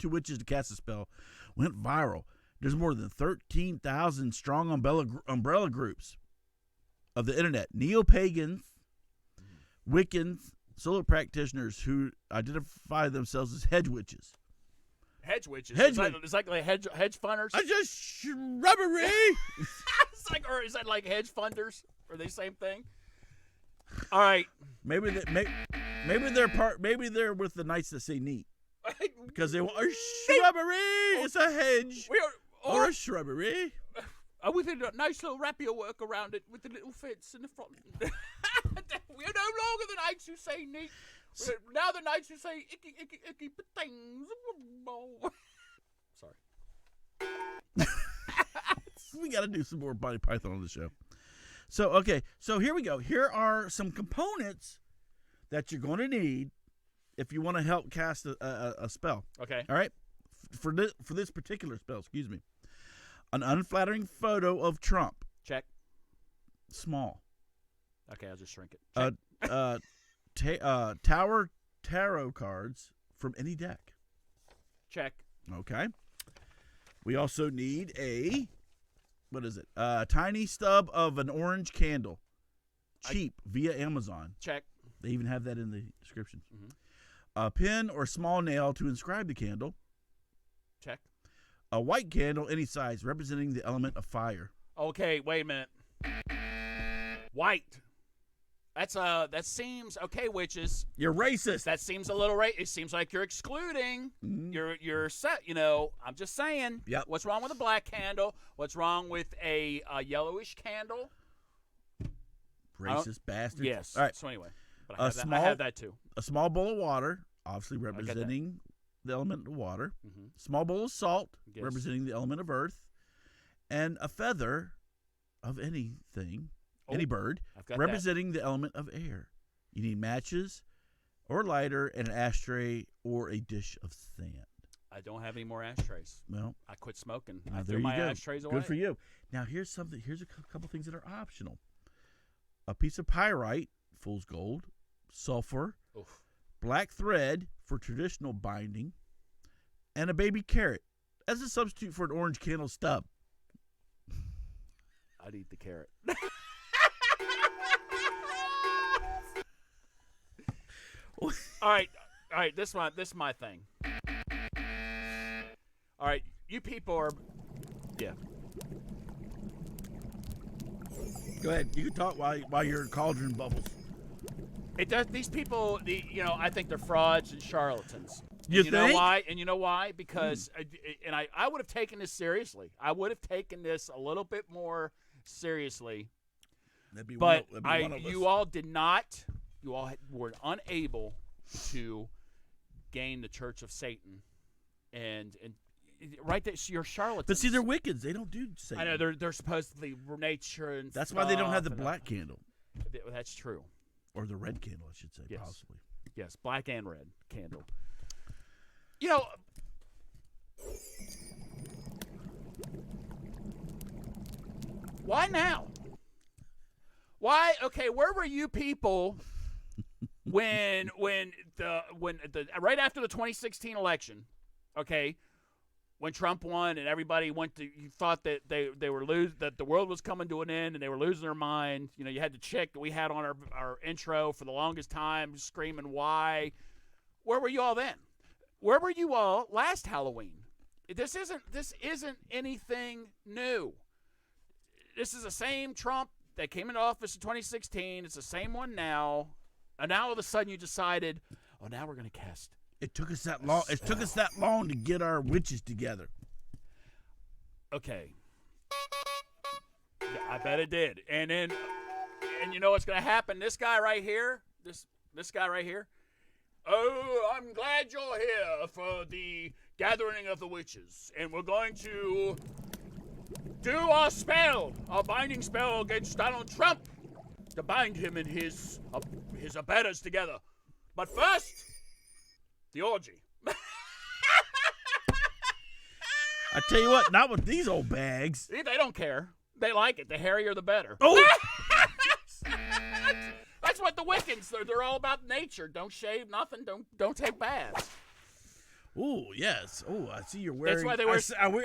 witches to cast a spell went viral. There's more than 13,000 strong umbrella groups of the internet, neo-pagans, Wiccans, solar practitioners who identify themselves as hedge witches. Hedge witches? It's like hedge funders? I just shrubbery. Or is that like hedge funders? Are they the same thing? All right. Maybe they're with the Knights that say neat. Because they want a shrubbery. It's a hedge. Or a shrubbery. With a nice little rapier work around it with the little fence in the front. We're no longer the Knights who say neat. We're now the Knights who say icky, icky, icky, things. Sorry. We got to do some more Monty Python on the show. So here we go. Here are some components that you're going to need if you want to help cast a spell. Okay. All right? For this particular spell, excuse me. An unflattering photo of Trump. Check. Small. Okay, I'll just shrink it. Check. Tower tarot cards from any deck. Check. Okay. We also need a tiny stub of an orange candle. Cheap via Amazon. Check. They even have that in the description. Mm-hmm. A pin or small nail to inscribe the candle. Check. A white candle, any size, representing the element of fire. Okay, wait a minute. White. That seems okay, witches. You're racist. That seems a little It seems like you're excluding. Mm-hmm. You're set. I'm just saying. Yep. What's wrong with a black candle? What's wrong with a yellowish candle? Racist bastard. Yes. All right. So anyway, but I have that too. A small bowl of water, obviously representing the element of water. Mm-hmm. Small bowl of salt, Yes. representing the element of earth. And a feather of anything, any bird, representing the element of air. You need matches or lighter and an ashtray or a dish of sand. I don't have any more ashtrays. Well, I quit smoking. I there threw you my go. ashtrays away. Good for you. Now here's a couple things that are optional. A piece of pyrite, fool's gold, sulfur, Oof. black thread for traditional binding, and a baby carrot as a substitute for an orange candle stub. I'd eat the carrot. All right. This is my thing. All right, you people are, yeah. Go ahead. You can talk while your cauldron bubbles. It does. These people, I think they're frauds and charlatans. You think? Know why? And you know why? Because, I would have taken this seriously. I would have taken this a little bit more seriously. But you all did not. You all were unable to gain the Church of Satan, and right there, you're charlatans. But see, they're Wiccans. They don't do Satan. I know they're supposedly nature and. That's why they don't have the black candle. That's true. Or the red candle, I should say, Yes. possibly. Yes, black and red candle. Why now? Why? Okay, where were you people when right after the 2016 election, okay, when Trump won and everybody you thought that they were that the world was coming to an end and they were losing their mind. You know, you had the chick that we had on our intro for the longest time screaming why. Where were you all then? Where were you all last Halloween? This isn't anything new. This is the same Trump that came into office in 2016. It's the same one now. And now all of a sudden you decided, oh, now we're going to cast. It took us that long. It took us that long to get our witches together. Okay. Yeah, I bet it did. And you know what's going to happen? This guy right here, this guy right here. Oh, I'm glad you're here for the gathering of the witches, and we're going to do our spell, our binding spell against Donald Trump, to bind him and his abettors together. But first, the orgy. I tell you what, not with these old bags. See, they don't care. They like it. The hairier, the better. Oh! That's what the Wiccans. They're all about nature. Don't shave nothing. Don't take baths. Oh yes. Oh, I see you're wearing. That's why they wear.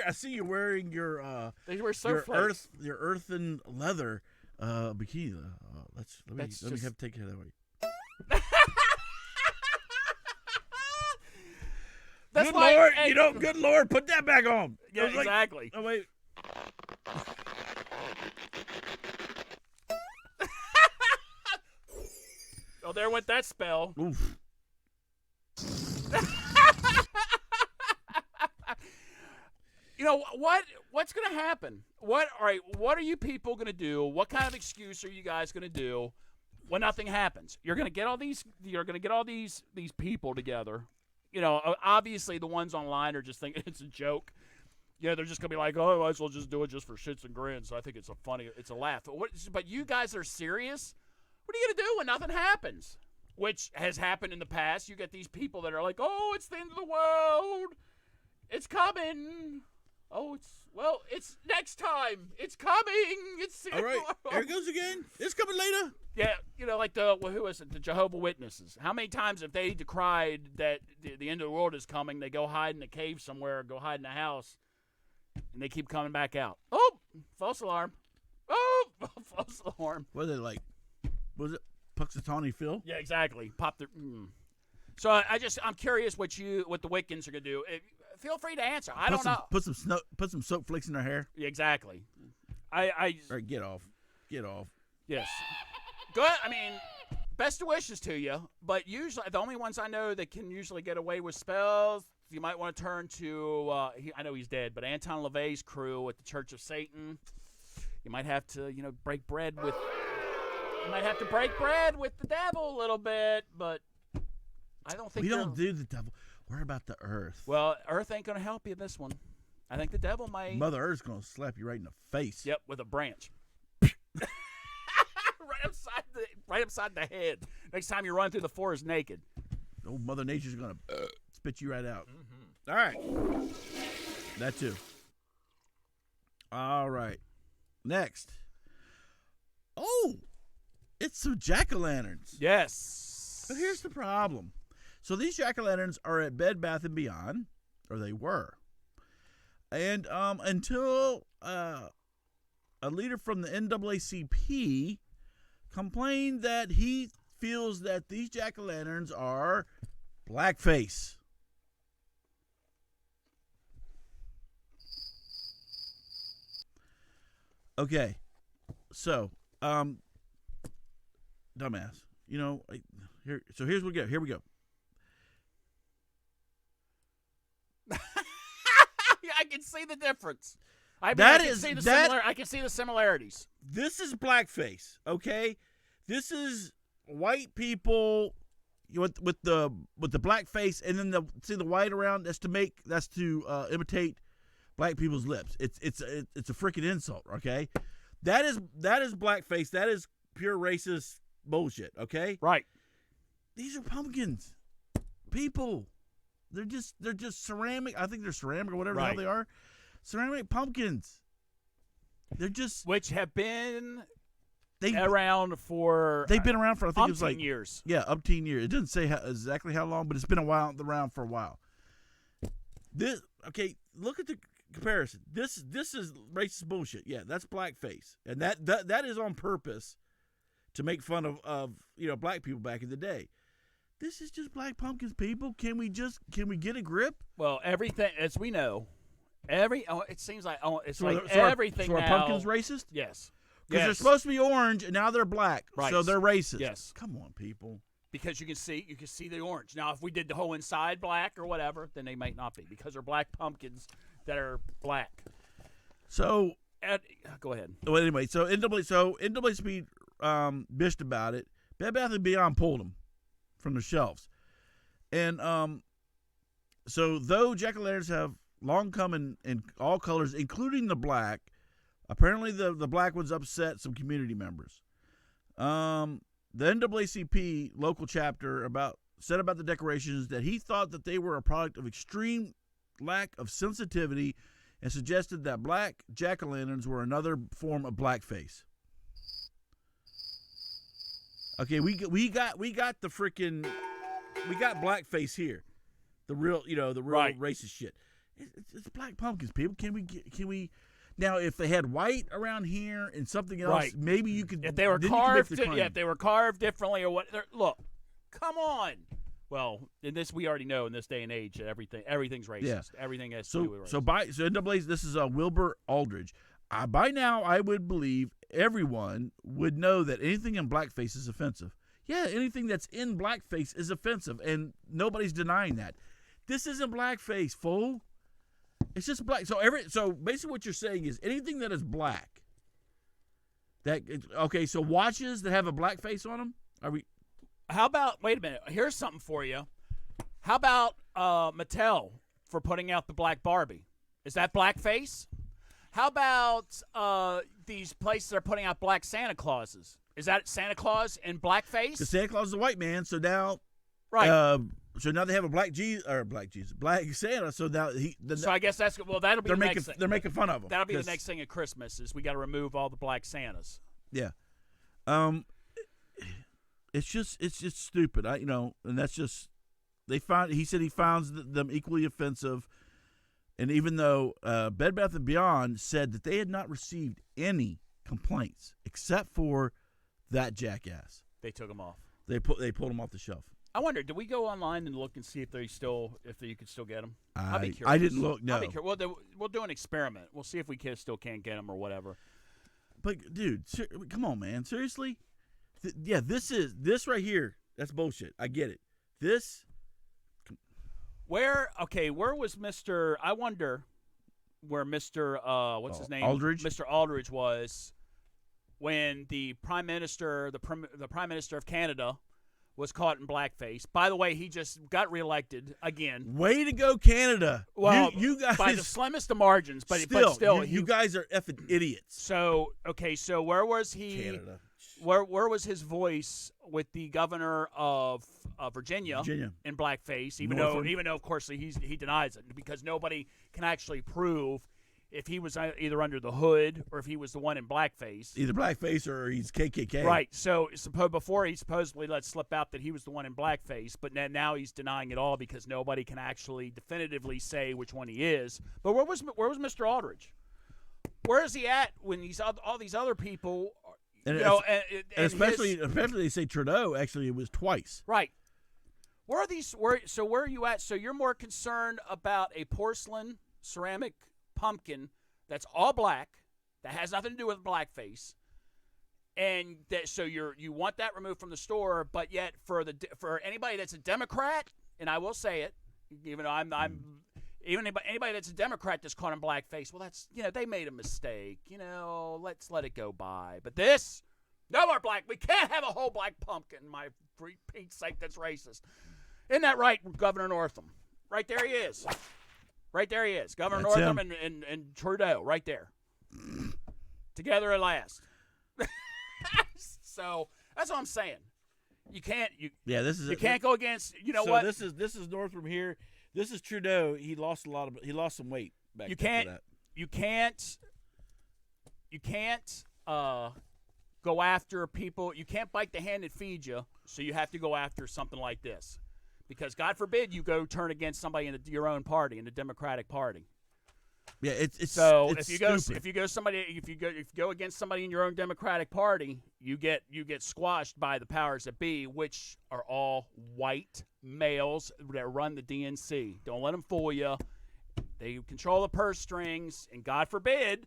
I see you're wearing your. They wear surf your earthen leather bikini. Let me take care of that way. That's good why, Lord, hey, good Lord, put that back on. Yeah, exactly. Oh wait. Oh, there went that spell. Oof. You know what's going to happen? All right, what are you people going to do? What kind of excuse are you guys going to do when nothing happens? You're going to get all these people together. You know, obviously the ones online are just thinking it's a joke. Yeah, they're just going to be like, "Oh, I might as well just do it just for shits and grins." So I think it's a laugh. But you guys are serious? What are you going to do when nothing happens? Which has happened in the past. You get these people that are like, "Oh, it's the end of the world. It's coming. Oh, it's next time. It's coming. It's all right. There it goes again. It's coming later." Yeah, you know, like who is it? The Jehovah's Witnesses. How many times have they decried that the end of the world is coming? They go hide in a cave somewhere, or go hide in a house, and they keep coming back out. Oh, false alarm. Oh, false alarm. What are they like? Was it Puxatawny Phil? Yeah, exactly. Pop the. So I'm curious what the Wiccans are gonna do. Feel free to answer. I don't know. Put some soap flakes in their hair. Yeah, exactly. All right, get off. Yes. Good. I mean, best of wishes to you. But usually, the only ones I know that can usually get away with spells, you might want to turn to. I know he's dead, but Anton LaVey's crew at the Church of Satan. You might have to, break bread with. You might have to break bread with the devil a little bit, but I don't think we don't do the devil. We're about the earth. Well, Earth ain't gonna help you this one. I think the devil might. Mother Earth's gonna slap you right in the face. Yep, with a branch. right upside the head. Next time you run through the forest naked. Old Mother Nature's gonna spit you right out. Mm-hmm. All right. That too. All right. Next. Oh, it's some jack-o'-lanterns. Yes. But here's the problem. So these jack-o'-lanterns are at Bed Bath & Beyond, or they were. And until a leader from the NAACP complained that he feels that these jack-o'-lanterns are blackface. Okay, so dumbass, here's what we go. Here we go. I can see the difference. I can see the similarities. This is blackface, okay? This is white people with the blackface, and then the white around. That's to imitate black people's lips. It's a freaking insult, okay? That is blackface. That is pure racist bullshit, okay? Right. These are pumpkins, people. They're just ceramic. I think they're ceramic or whatever the hell they are. Ceramic pumpkins. They're just which have been they've around for. They've been around for I think it was like years. Yeah, umpteen years. It doesn't say exactly how long, but it's been around for a while. Look at the comparison. This is racist bullshit. Yeah, that's blackface, and that is on purpose to make fun of black people back in the day. This is just black pumpkins, people. Can we get a grip? Well, everything, as we know, it seems like everything are now. Pumpkins racist? Yes. Because they're supposed to be orange, and now they're black, right. So they're racist. Yes. Come on, people. Because you can see the orange. Now, if we did the whole inside black or whatever, then they might not be, because they're black pumpkins that are black. So go ahead. Well, anyway, so NAACP bitched about it. Bed Bath & Beyond pulled them from the shelves, and so though jack-o'-lanterns have long come in all colors, including the black, apparently the black ones upset some community members. The NAACP local chapter said about the decorations that he thought that they were a product of extreme lack of sensitivity, and suggested that black jack-o'-lanterns were another form of blackface. Okay, we got the freaking blackface here, the real right. racist shit. It's black pumpkins, people. Can we now, if they had white around here and something else, right. maybe you could. If they were carved, if they were carved differently or what? Look, come on. Well, in this, we already know in this day and age that everything's racist. Yeah. Everything has to do with race. So NAACP, this is Wilbur Aldridge. By now, I would believe everyone would know that anything in blackface is offensive. Yeah, anything that's in blackface is offensive, and nobody's denying that. This isn't blackface, fool. It's just black. So basically, what you're saying is anything that is black. So watches that have a blackface on them. Are we? How about? Wait a minute. Here's something for you. How about Mattel for putting out the Black Barbie? Is that blackface? How about these places that are putting out black Santa Clauses? Is that Santa Claus in blackface? Because Santa Claus is a white man, so now, right? So now they have a black Santa. So now so I guess that'll be the next thing. They're making fun of him. That'll be the next thing at Christmas is we got to remove all the black Santas. Yeah, it's just stupid. And that's just he said he finds them equally offensive. And even though Bed Bath & Beyond said that they had not received any complaints except for that jackass, they took them off. They pulled them off the shelf. I wonder, did we go online and look and see if you could still get them? I'd be curious. I didn't look. No. I'll be curious. We'll do an experiment. We'll see if we still can't get them or whatever. But dude, come on, man. Seriously? This right here. That's bullshit. I get it. This. Where was Mr. I wonder where Mr. What's his name? Aldridge? Mr. Aldridge was when the Prime Minister, the Prime Minister of Canada, was caught in blackface. By the way, he just got reelected again. Way to go, Canada! Well, you guys by the slimmest of margins, but still, you guys are effing idiots. So where was he? Canada. Where was his voice with the governor of Virginia in blackface? Even though of course he denies it because nobody can actually prove if he was either under the hood or if he was the one in blackface. Either blackface or he's KKK. Right. So before he supposedly let slip out that he was the one in blackface, but now he's denying it all because nobody can actually definitively say which one he is. But where was Mr. Aldridge? Where is he at when all these other people? And especially they say Trudeau. Actually, it was twice. Right. Where are you at? So you're more concerned about a porcelain ceramic pumpkin that's all black, that has nothing to do with blackface, and so you want that removed from the store, but yet for anybody that's a Democrat, and I will say it, even though anybody that's a Democrat that's caught in blackface, well, that's they made a mistake, let's let it go by. But this, no more black. We can't have a whole black pumpkin. My for Pete's sake, that's racist. Isn't that right, Governor Northam? Right there he is. Right there he is, Governor Northam and Trudeau, right there, together at last. So that's what I'm saying. You can't. You can't go against. What? This is Northam here. This is Trudeau. He lost some weight back. You can't go after people. You can't bite the hand that feeds you, so you have to go after something like this. Because God forbid you go turn against somebody in your own party, in the Democratic Party. Yeah, it's so it's if you go against somebody in your own Democratic Party, you get squashed by the powers that be, which are all white males that run the DNC. Don't let them fool you. They control the purse strings, and God forbid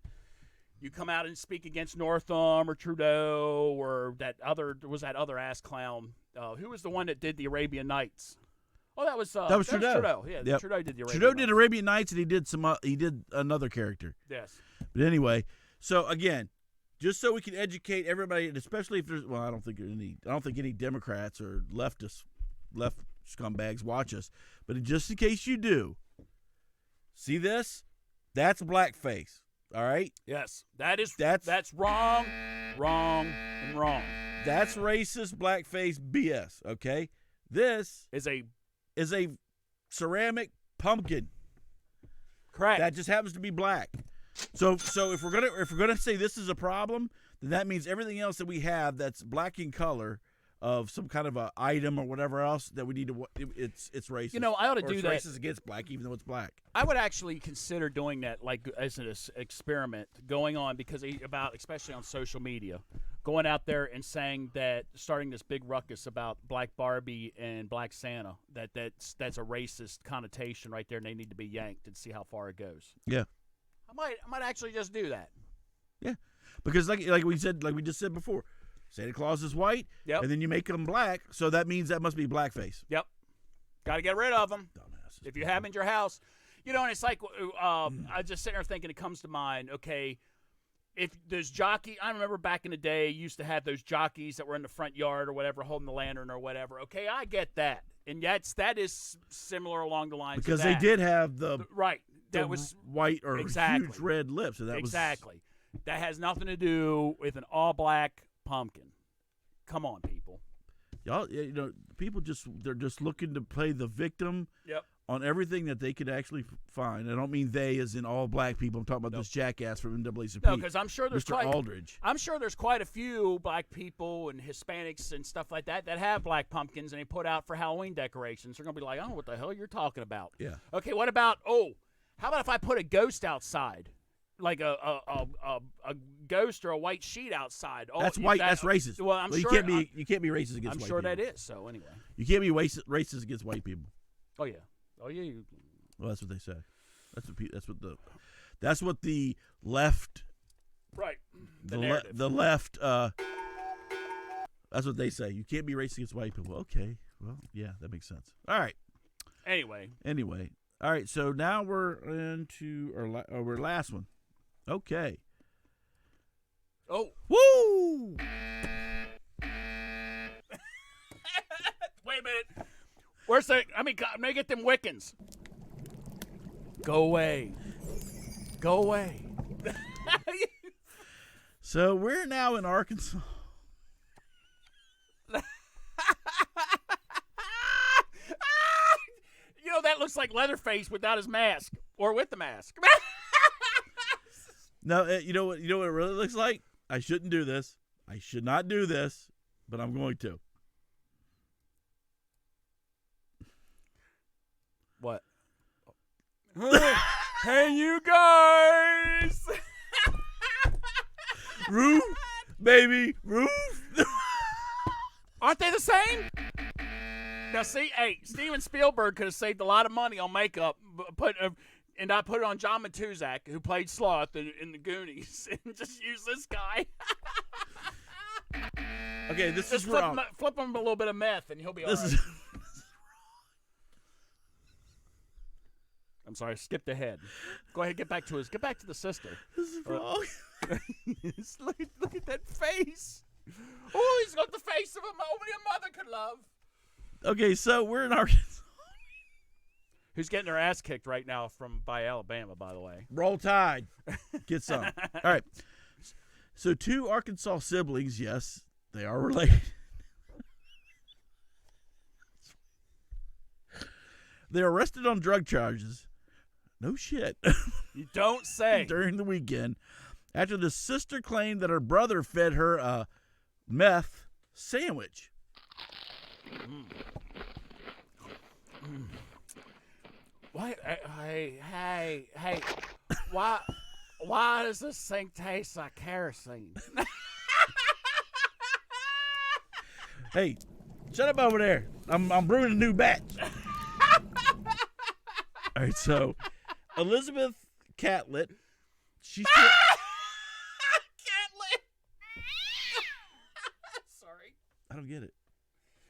you come out and speak against Northam or Trudeau or that other ass clown. Who was the one that did the Arabian Nights? Oh, that was Trudeau. Yeah, yep. Trudeau did the Arabian Trudeau Nights. did Arabian Nights, and he did another character. Yes. But anyway, so again, just so we can educate everybody, and especially if there's I don't think any Democrats or left scumbags watch us, but just in case you do, see this? That's blackface. All right? Yes. That's wrong, and wrong. That's racist blackface BS, okay? This is a ceramic pumpkin. Correct. That just happens to be black. So if we're gonna say this is a problem, then that means everything else that we have that's black in color of some kind of a item or whatever else that we need to it's racist. I ought to or do it's that. Racist against black, even though it's black. I would actually consider doing that, like as an experiment going on, because especially on social media, going out there and saying that, starting this big ruckus about Black Barbie and Black Santa, that's a racist connotation right there, and they need to be yanked, and see how far it goes. Yeah, I might actually just do that. Yeah, because like we just said before, Santa Claus is white, yep, and then you make them black, so that means that must be blackface. Yep, got to get rid of them. Dumbasses. If you have them in your house, and it's like I just sit there thinking, it comes to mind. Okay, if there's jockey, I remember back in the day, you used to have those jockeys that were in the front yard or whatever, holding the lantern or whatever. Okay, I get that, and that is similar along the lines because of that. they did have the right. That was white or exactly, huge red lips, so that exactly. That has nothing to do with an all black pumpkin. Come on, people. Y'all, people they're just looking to play the victim. Yep. On everything that they could actually find. I don't mean they as in all black people. I'm talking about this jackass from NAACP. No, because I'm sure there's Mr. Aldridge. I'm sure there's quite a few black people and Hispanics and stuff like that have black pumpkins, and they put out for Halloween decorations. They're gonna be like, I don't know what the hell you're talking about. Yeah. Okay. What about how about if I put a ghost outside, like a ghost or a white sheet outside? That's white. That's racist. Well, I'm sure you can't be rachist against. I'm white sure people. that is. So anyway, you can't be racist against white people. Oh yeah. Oh yeah. Well, that's what they say. That's what the left. Right. The left. That's what they say. You can't be racist against white people. Okay. Well, yeah, that makes sense. All right. Anyway. All right. So now we're into our last one. Okay. Oh. Woo! Wait a minute. Where's the? Let me get them Wiccans. Go away. Go away. So we're now in Arkansas. That looks like Leatherface without his mask, or with the mask. No, you know what it really looks like? I shouldn't do this. I should not do this, but I'm going to. What? Hey, you guys! Roof, baby, roof. Aren't they the same? Now, see, Steven Spielberg could have saved a lot of money on makeup, and I put it on John Matuzak, who played Sloth in the Goonies, and just use this guy. Okay, this just is wrong. Flip him a little bit of meth, and he'll be all right. I'm sorry, I skipped ahead. Go ahead, get back to the sister. This is wrong. Look at that face. Oh, he's got the face of only a mother could love. Okay, so we're in Arkansas. Who's getting their ass kicked right now by Alabama, by the way. Roll Tide. Get some. All right. So 2 Arkansas siblings, yes, they are related. They're arrested on drug charges. No shit. You don't say. During the weekend, after the sister claimed that her brother fed her a meth sandwich. Why? Hey! Why does this thing taste like kerosene? Hey, shut up over there. I'm brewing a new batch. All right, so Elizabeth Catlett, she's Catlet. Sorry. I don't get it.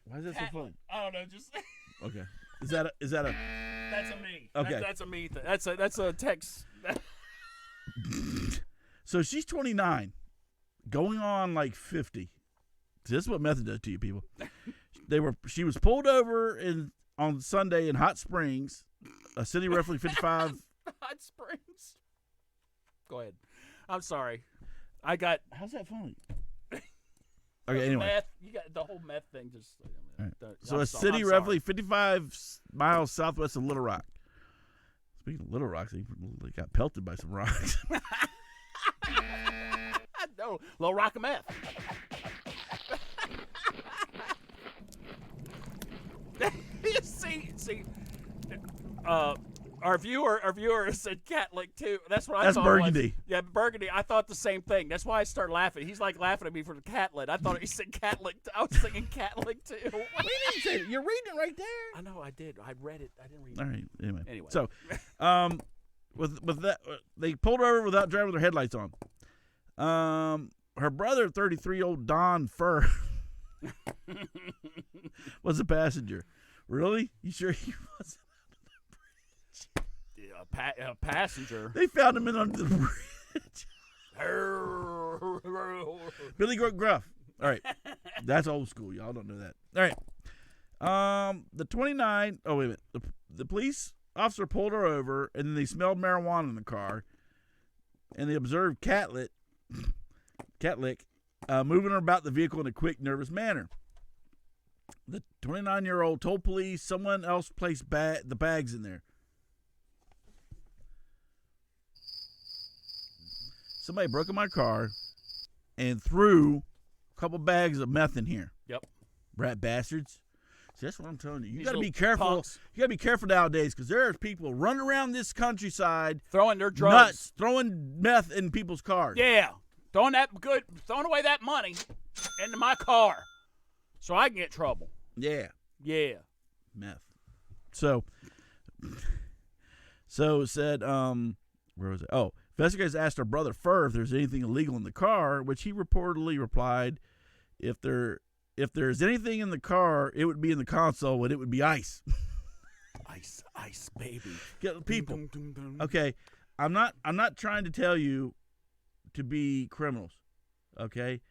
Why is that so funny? I don't know. Just Okay. Is that a that's a me. Okay. That's a me thing. That's a text. So she's 29, going on like 50. This is what meth does to you people. She was pulled over on Sunday in Hot Springs, a city roughly 55. Hot Springs. Go ahead. I'm sorry. I got How's that funny? Okay, anyway. meth. You got the whole meth thing. Just Right. So a city roughly 55 miles southwest of Little Rock. Speaking of Little Rock, they got pelted by some rocks. No, Little Rock of meth. See. Our viewer said Catholic too. That's what I thought. That's Burgundy. It was. Yeah, Burgundy. I thought the same thing. That's why I started laughing. He's like laughing at me for the Catholic. I thought he said Catholic. I was thinking Catholic too. We didn't say it. You're reading it right there. I know. I did. I read it. I didn't read it. All right. Anyway. So, with that, they pulled her over without driving with their headlights on. Her brother, 33-year-old Don Furr, was a passenger. Really? You sure he wasn't? A passenger. They found him under the bridge. Billy Gruff. All right. That's old school. Y'all don't know that. All right. The 29. Oh, wait a minute. The police officer pulled her over, and then they smelled marijuana in the car, and they observed Catlick moving her about the vehicle in a quick, nervous manner. The 29-year-old told police someone else placed the bags in there. Somebody broke in my car and threw a couple bags of meth in here. Yep. Rat bastards. See, that's what I'm telling you. You These got to be little careful. punks. You got to be careful nowadays because there's people running around this countryside Throwing their drugs. nuts, throwing meth in people's cars. Yeah. Throwing away that money into my car so I can get trouble. Yeah. Yeah. Meth. So it said, where was it? Oh, investigators asked her brother Furr if there's anything illegal in the car, which he reportedly replied, if there's anything in the car, it would be in the console and it would be ice. Ice, baby. Get people. Dum, dum, dum, dum. Okay, I'm not trying to tell you to be criminals, okay?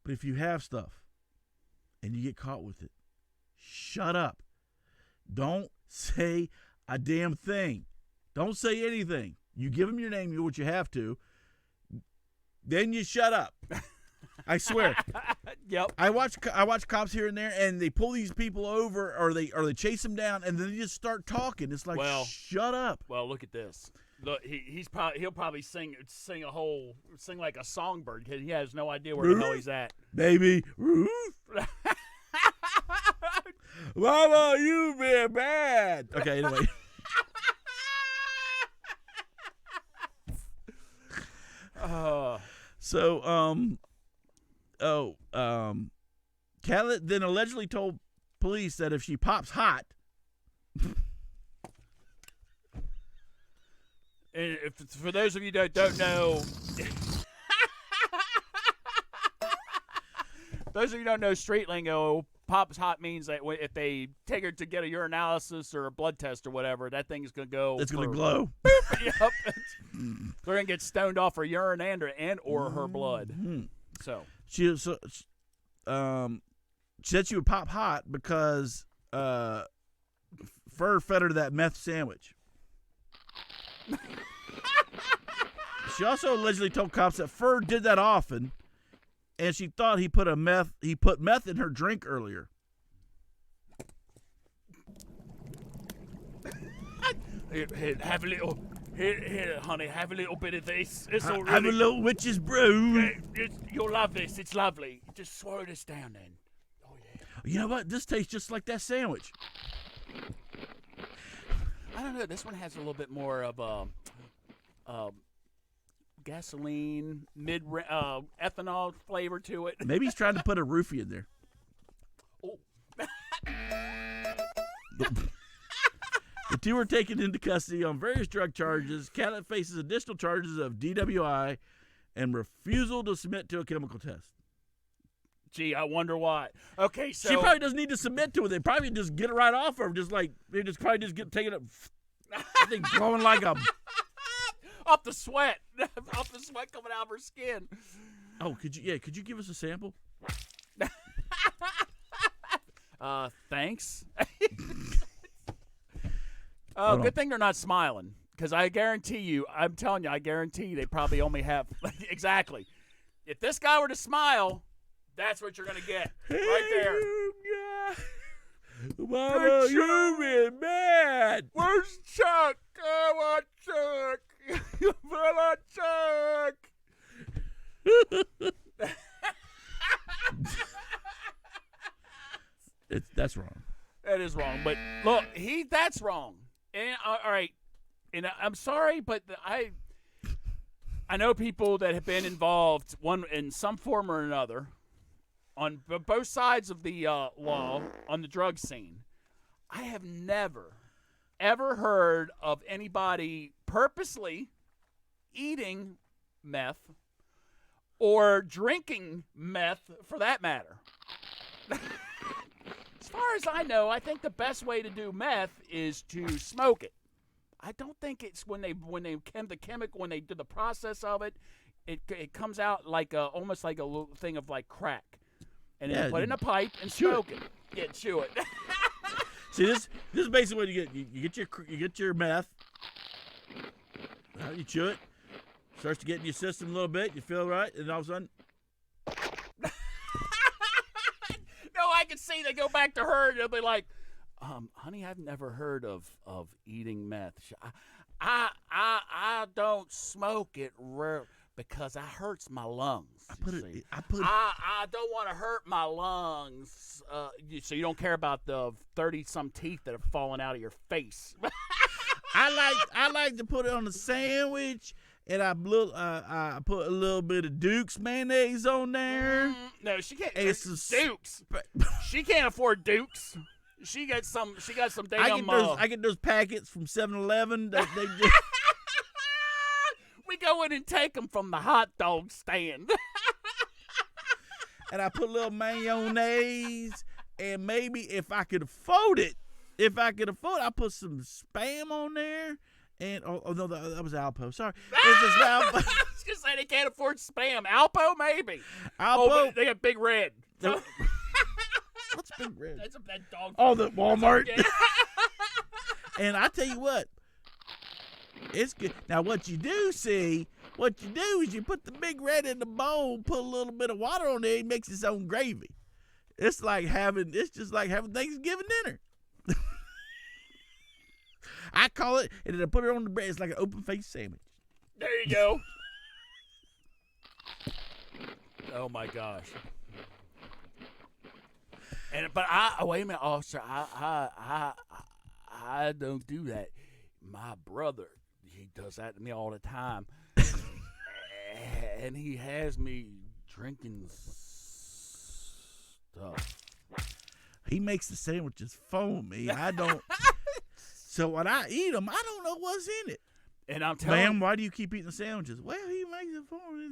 But if you have stuff and you get caught with it, shut up. Don't say a damn thing. Don't say anything. You give them your name, you do what you have to. Then you shut up. I swear. Yep. I watch cops here and there, and they pull these people over, or they chase them down, and then they just start talking. It's like, shut up. Well, look at this. Look, he'll probably sing like a songbird because he has no idea where the hell he's at. Baby Ruth. Mama, you been bad. Okay, anyway. Catlett then allegedly told police that if she pops hot, and for those of you that don't know, those of you who don't know street lingo, pops hot means that if they take her to get a urinalysis or a blood test or whatever, that thing's gonna go. It's gonna glow. Yep. They're gonna get stoned off her urine and or her blood. Mm-hmm. So she said she would pop hot because Fur fed her to that meth sandwich. She also allegedly told cops that Fur did that often, and she thought he put meth in her drink earlier. Have a little Here, honey, have a little bit of this. It's all Have a really... little witch's brew. You'll love this. It's lovely. Just swallow this down then. Oh, yeah. You know what? This tastes just like that sandwich. I don't know. This one has a little bit more of gasoline, ethanol flavor to it. Maybe he's trying to put a roofie in there. Oh. The two were taken into custody on various drug charges. Catlett faces additional charges of DWI and refusal to submit to a chemical test. Gee, I wonder why. Okay, so She probably doesn't need to submit to it. They probably just get it right off her. Just like they just probably just get taking it. I think glowing like a. off the sweat coming out of her skin. Oh, could you give us a sample? Thanks. Good thing they're not smiling, because I'm telling you, I guarantee they probably only have exactly. If this guy were to smile, that's what you're gonna get right there. Mama, you've been mad. Where's Chuck? I want Chuck. I want Chuck. That's wrong. That is wrong. But look, that's wrong. And all right, and I'm sorry, but I know people that have been involved one in some form or another on both sides of the law on the drug scene. I have never, ever heard of anybody purposely eating meth or drinking meth, for that matter. As far as I know, I think the best way to do meth is to smoke it. I don't think it's when they do the process of it, it comes out like almost like a little thing of like crack, and then put it in a pipe and smoke it. Yeah, chew it. See, this is basically what you get. You get your meth. You chew it. Starts to get in your system a little bit. You feel right, and all of a sudden. No, I can see they go back to her and they'll be like, honey, I've never heard of eating meth. I don't smoke it because it hurts my lungs. I don't want to hurt my lungs. So you don't care about the 30-some teeth that have fallen out of your face. I like to put it on a sandwich, and I put a little bit of Duke's mayonnaise on there. No, she can't. Dukes. She can't afford Dukes. She got some damn. I get those packets from 7-Eleven that they just. We go in and take them from the hot dog stand. And I put a little mayonnaise, and maybe if I could afford it, I put some Spam on there. And oh no, that was Alpo. Sorry, it's just Alpo. I was gonna say they can't afford Spam. Alpo, maybe. Alpo, they got Big Red. What's Big Red? That's that dog. Oh, the Walmart. And I tell you what, it's good. Now, what you do is you put the Big Red in the bowl, put a little bit of water on there, it makes its own gravy. It's just like having Thanksgiving dinner. I call it, and then I put it on the bread. It's like an open-faced sandwich. There you go. Oh my gosh. But wait a minute, officer. I don't do that. My brother, he does that to me all the time, and he has me drinking stuff. He makes the sandwiches foamy. I don't. So when I eat them, I don't know what's in it. And I'm telling Ma'am, why do you keep eating the sandwiches? Well, he makes it foamy.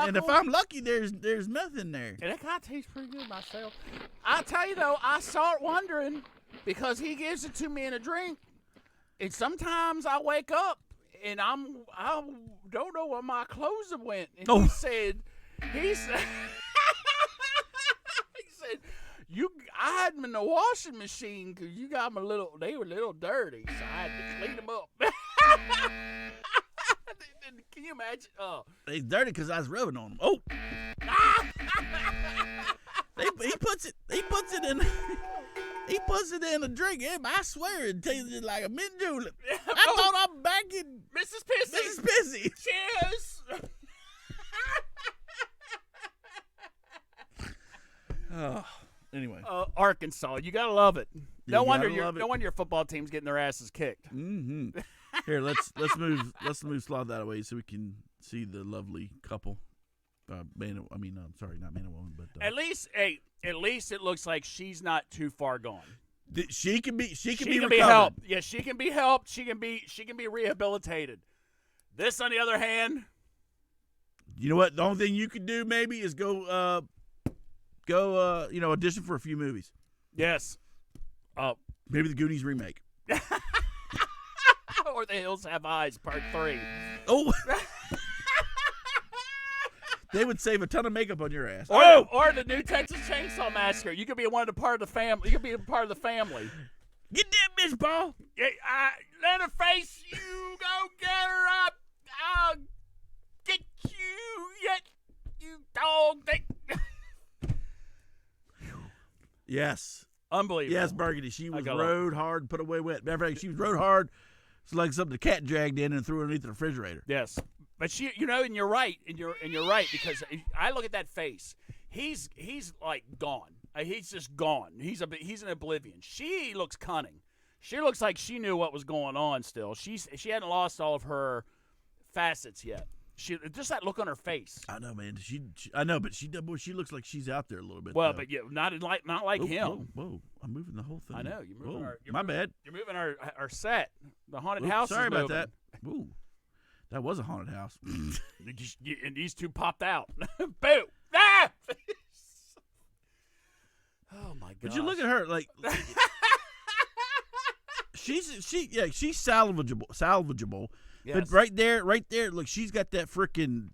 And if I'm lucky, there's nothing in there. And that kind of tastes pretty good myself. I'll tell you, though, I start wondering, because he gives it to me in a drink, and sometimes I wake up, and I don't know where my clothes have went. And he said, I had them in the washing machine because you got them they were a little dirty, so I had to clean them up. Can you imagine? They dirty because I was rubbing on them. Oh, he puts it pussy than a drink. I swear it tasted like a mint julep. I thought I'm back in Mrs. Pissy. Mrs. Pissy. Cheers. Oh, anyway. Arkansas, you gotta love it. You No wonder gotta love it. no wonder your football team's getting their asses kicked. Mm-hmm. Here, let's move Slav that away so we can see the lovely couple. Sorry, not man and woman, but At least it looks like she's not too far gone. She can be be helped. Yeah, she can be helped. She can be rehabilitated. This, on the other hand, you know what? The only thing you could do maybe is go audition for a few movies. yes. Maybe the Goonies remake. Or The Hills Have Eyes, Part 3. Oh. They would save a ton of makeup on your ass. Or the new Texas Chainsaw Massacre. You could be one of the part of the family. You could be a part of the family. Get that bitch, Paul. Yeah, let her face you. Go get her up. I'll get you yet, you dog. Yes. Unbelievable. Yes, Burgundy. She was rode hard, put away wet. Matter of fact, she was rode hard. It's like something the cat dragged in and threw underneath the refrigerator. Yes. But she, and you're right, and you're right, because I look at that face. He's like gone. He's just gone. He's in oblivion. She looks cunning. She looks like she knew what was going on. Still, she hadn't lost all of her facets yet. She just that look on her face. I know, man. I know, but she looks like she's out there a little bit. Well, though. but yeah, not like him. Whoa! I'm moving the whole thing. I know you're moving. My bad. You're moving our set. The haunted house. Sorry is about moving. that. Ooh, that was a haunted house. And these two popped out. Boo! Ah! Oh my god! But you look at her like she's salvageable. Yes. But right there, look, she's got that freaking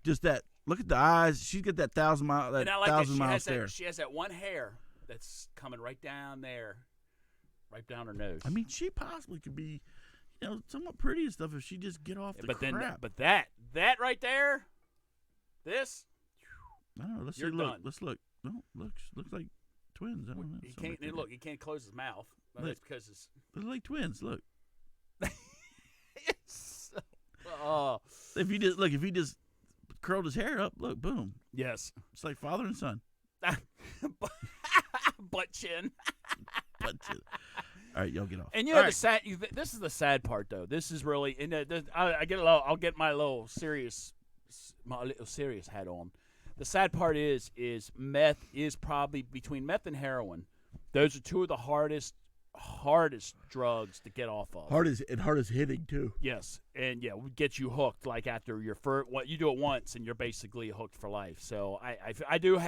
look at the eyes. She's got that 1,000 mile, And I like that 1,000 mile stare. she has that one hair that's coming right down there, right down her nose. I mean, she possibly could be, somewhat pretty and stuff if she just get off the crap. But that right there, this. I don't know. Let's You're see. Look. done. Let's look. No, looks like twins. I don't know. He can't look. He can't close his mouth. Well, Look. that's because it's. They're like twins. Look. Oh. If he just curled his hair up, look, boom. Yes. It's like father and son. Butt chin. All right, y'all get off. And All right. this is the sad part, though. This is really, and I'll get my little serious hat on. The sad part is meth is probably, between meth and heroin, those are two of the hardest drugs to get off of. Hardest hitting too. Yes, and yeah, we get you hooked. Like after your first, you do it once, and you're basically hooked for life. So I do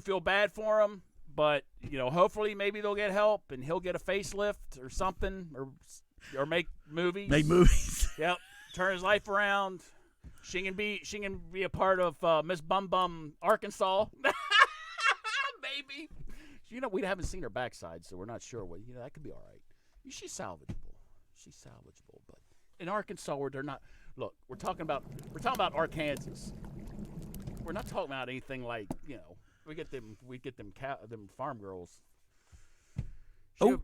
feel bad for him, but hopefully maybe they'll get help and he'll get a facelift or something, or make movies. Make movies. Yep, turn his life around. She can be a part of Miss BumBum Arkansas. Maybe. We haven't seen her backside, so we're not sure. Well, that could be all right. She's salvageable. But in Arkansas, where they're not. Look, we're talking about Arkansas. We're not talking about anything like we get them farm girls.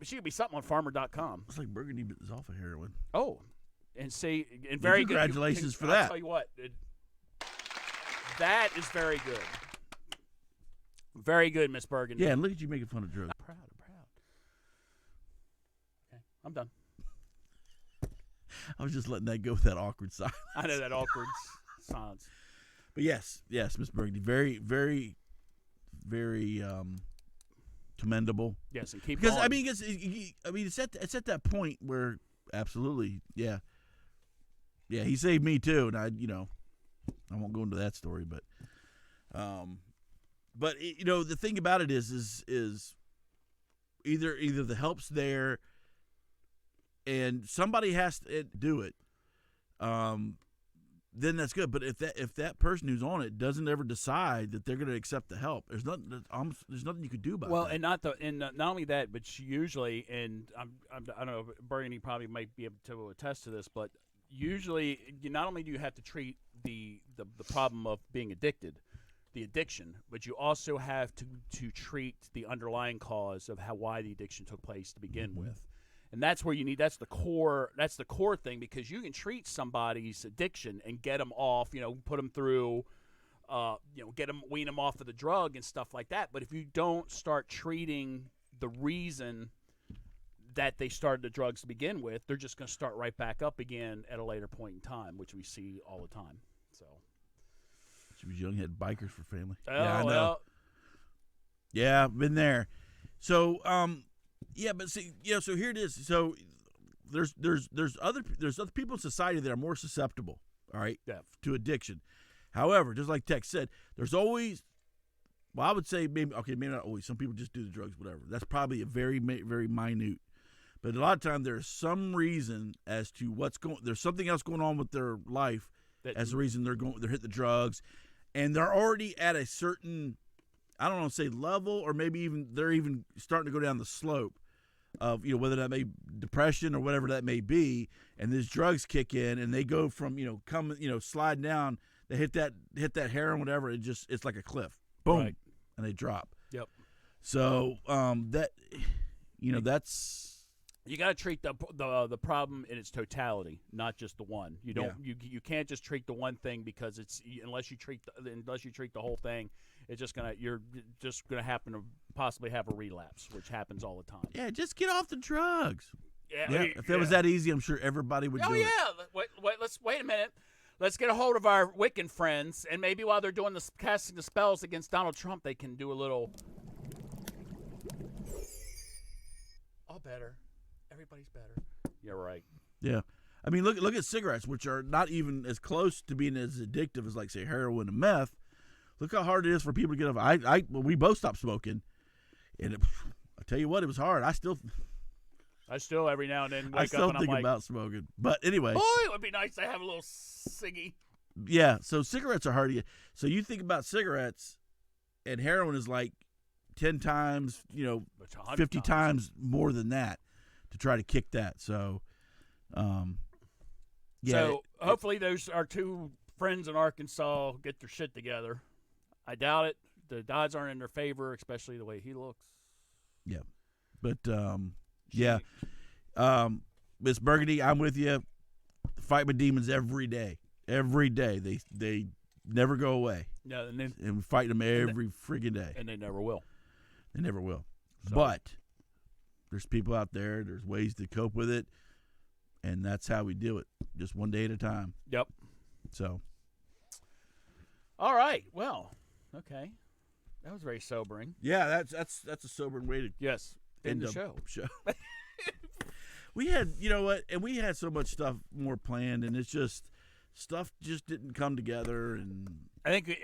She could be something on Farmer.com. It's like Burgundy is off of heroin. Oh, and see, and very good. Congratulations for that. I'll tell you what, that is very good. Very good, Miss Burgundy. Yeah, and look at you making fun of drugs. I'm proud. Okay, I'm done. I was just letting that go with that awkward silence. I know that awkward silence. But yes, Miss Burgundy, very, very, very commendable. Yes, and keep because going. it's at that point where absolutely, yeah. He saved me too, and I won't go into that story, but the thing about it is either the help's there and somebody has to do it, then that's good. But if that person who's on it doesn't ever decide that they're going to accept the help, there's nothing you could do about that. Well, and not only that, but she usually, and I don't know, Bernie probably might be able to attest to this, but usually, not only do you have to treat the problem of being addicted, the addiction, but you also have to treat the underlying cause of why the addiction took place to begin with. And that's where you need, that's the core thing, because you can treat somebody's addiction and get them off, put them through, wean them off of the drug and stuff like that. But if you don't start treating the reason that they started the drugs to begin with, they're just going to start right back up again at a later point in time, which we see all the time. So. She was young, had bikers for family. Oh, yeah, I know. well. Yeah, been there. So, but see, so here it is. So there's other people in society that are more susceptible, all right, to addiction. However, just like Tex said, there's always, I would say maybe not always. Some people just do the drugs, whatever. That's probably a very, very minute. But a lot of times there's some reason as to there's something else going on with their life as the reason they're hitting the drugs, and they're already at a certain, I don't want to say level, or maybe they're even starting to go down the slope of, whether that may be depression or whatever that may be, and these drugs kick in and they go from, sliding down, they hit that heroin, whatever, it's like a cliff. Boom. Right. And they drop. Yep. So, that's, you got to treat the problem in its totality, not just the one. You don't you can't just treat the one thing, because unless you treat the whole thing, you're just gonna happen to possibly have a relapse, which happens all the time. Yeah, just get off the drugs. Yeah. If it was that easy, I'm sure everybody would do it. Wait a minute. Let's get a hold of our Wiccan friends, and maybe while they're doing casting the spells against Donald Trump, they can do a little. All better. Everybody's better. You're right. Yeah. I mean, look at cigarettes, which are not even as close to being as addictive as, like, say, heroin and meth. Look how hard it is for people to get off. We both stopped smoking, and I tell you what, it was hard. I still every now and then wake up and I'm like, about smoking. But anyway. Oh, it would be nice to have a little ciggy. Yeah, so cigarettes are hard to get. So you think about cigarettes, and heroin is like 10 times, 50 times more than that to try to kick that. So, So hopefully those our two friends in Arkansas get their shit together. I doubt it. The odds aren't in their favor, especially the way he looks. Yeah. But, Miss Burgundy, I'm with you. Fight my demons every day. Every day. They never go away. Yeah, and we fight them every friggin' day. And they never will. They never will. So. But there's people out there. There's ways to cope with it. And that's how we do it. Just one day at a time. Yep. So. All right. Well, okay. That was very sobering. Yeah, that's a sobering way to end the show. We had, and we had so much stuff more planned, and it's just stuff just didn't come together. And I think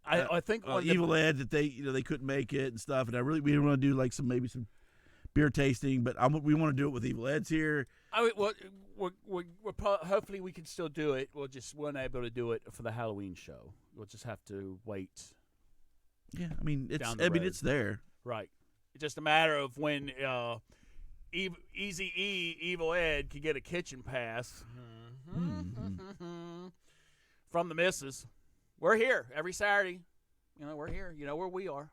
I think Evil Ed that they couldn't make it and stuff, and we didn't want to do like some beer tasting, but we want to do it with Evil Ed's here. Hopefully we can still do it. We're not able to do it for the Halloween show. We'll just have to wait. Yeah, I mean it's there. Right. It's just a matter of when Easy Evil Ed can get a kitchen pass from the missus. We're here every Saturday. We're here. You know where we are.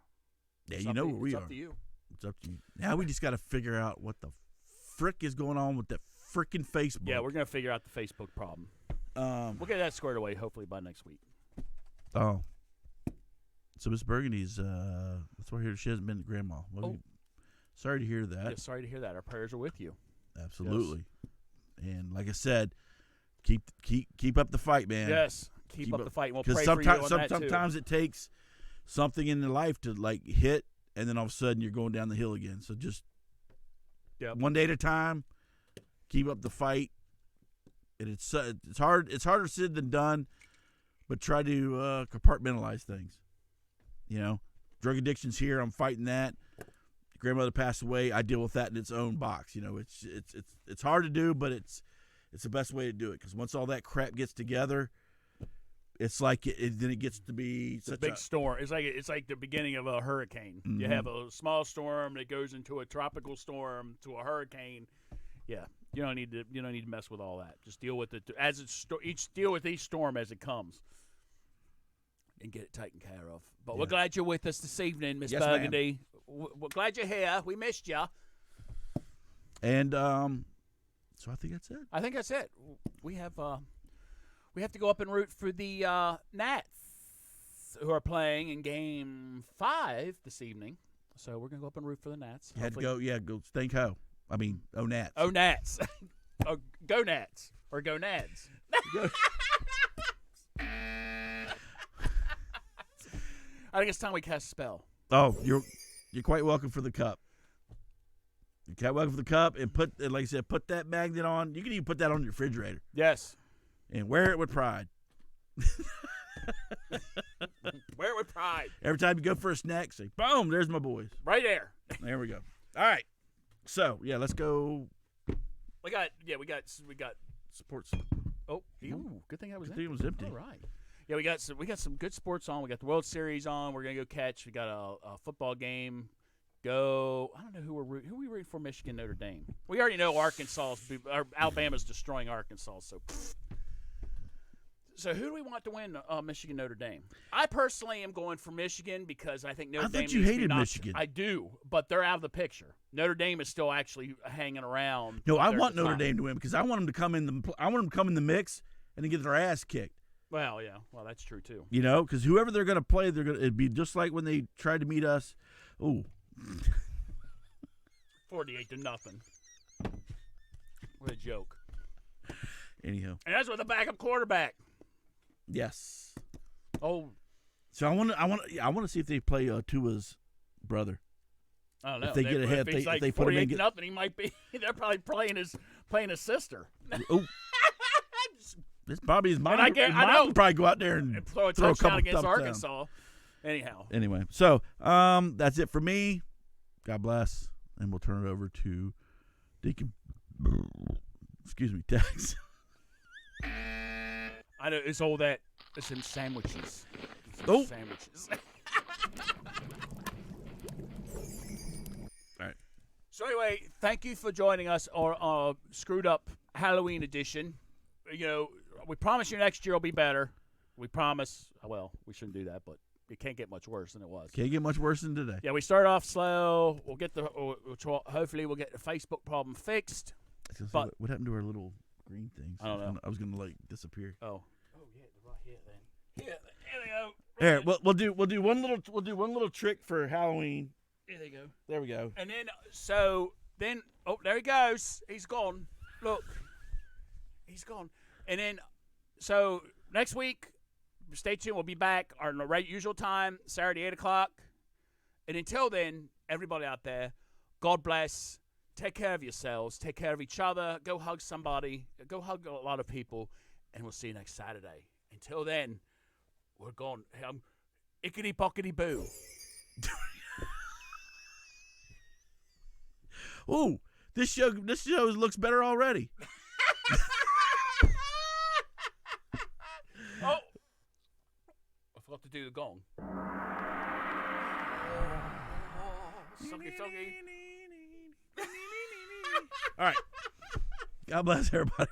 Yeah, where we are. It's up to you. It's up to you. Now we just got to figure out what the frick is going on with that frickin' Facebook. Yeah, we're going to figure out the Facebook problem. We'll get that squared away hopefully by next week. Oh. So Miss Burgundy's, that's why she hasn't been to Grandma. Sorry to hear that. Yeah, sorry to hear that. Our prayers are with you. Absolutely. Yes. And like I said, keep up the fight, man. Yes, keep up the fight. We'll pray for you on that too. Sometimes it takes something in the life to like hit, and then all of a sudden you're going down the hill again. So just one day at a time, keep up the fight. And it's hard. It's harder said than done, but try to compartmentalize things. Drug addiction's here. I'm fighting that. Grandmother passed away. I deal with that in its own box. It's hard to do, but it's the best way to do it, because once all that crap gets together, it's like then it gets to be such a big storm. It's like the beginning of a hurricane. Mm-hmm. You have a small storm that goes into a tropical storm to a hurricane. Yeah, you don't need to mess with all that. Just deal with it deal with each storm as it comes. and get it taken care of. But we're glad you're with us this evening, Miss Yes, Burgundy. We're glad you're here. We missed you. And so I think that's it. I think that's it. We have to go up and root for the Nats, who are playing in Game 5 this evening. So we're gonna go up and root for the Nats. You had to go, go stink ho. I mean, Nats. Oh, Nats. Oh, go Nats or go Nads. I think it's time we cast a spell. Oh, you're quite welcome for the cup. You're quite welcome for the cup, and like I said, put that magnet on. You can even put that on your refrigerator. Yes. And wear it with pride. Wear it with pride. Every time you go for a snack, say, boom, there's my boys. Right there. There we go. All right. So, let's go. We got Sports. Oh, good thing I was Good thing it was empty. All right. Yeah, we got some good sports on. We got the World Series on. We're gonna go catch. We got a football game. I don't know who we rooting for. Michigan, Notre Dame. We already know Alabama's destroying Arkansas. So who do we want to win Michigan, Notre Dame? I personally am going for Michigan because I think Notre Dame. I thought you hated Michigan. I do, but they're out of the picture. Notre Dame is still actually hanging around. No, I want Notre Dame to win because I want them to come in the mix and then get their ass kicked. Well, yeah. Well, that's true too. Because whoever they're going to play, it'd be just like when they tried to meet us. Ooh. 48-0. What a joke. Anyhow. And that's with a backup quarterback. Yes. Oh. So I want to see if they play Tua's brother. I don't know. If they get ahead, if they put him in. 48-0, he might be. They're probably playing his sister. Oh. This Bobby is mine. And I know. Would probably go out there and throw a couple touchdown against thumbs Arkansas. down. Anyhow. Anyway, so that's it for me. God bless, and we'll turn it over to Deacon. Excuse me, Tex. I know it's all that. It's in sandwiches. Sandwiches. All right. So anyway, thank you for joining us on our screwed up Halloween edition. We promise you next year will be better. We promise. Well, we shouldn't do that, but it can't get much worse than it was. Can't get much worse than today. Yeah, we start off slow. We'll get hopefully we'll get the Facebook problem fixed. But what happened to our little green things? I don't know. I was gonna disappear. Oh yeah, right here then. Here they go. Here, we'll do one little trick for Halloween. Here they go. There we go. And then there he goes. He's gone. Look, he's gone. And then next week, stay tuned. We'll be back our usual time, Saturday 8:00. And until then, everybody out there, God bless. Take care of yourselves. Take care of each other. Go hug somebody. Go hug a lot of people. And we'll see you next Saturday. Until then, we're gone. Ickety pockety boo. Ooh, this show looks better already. Oh, I forgot to do the gong. Soggy. All right. God bless everybody.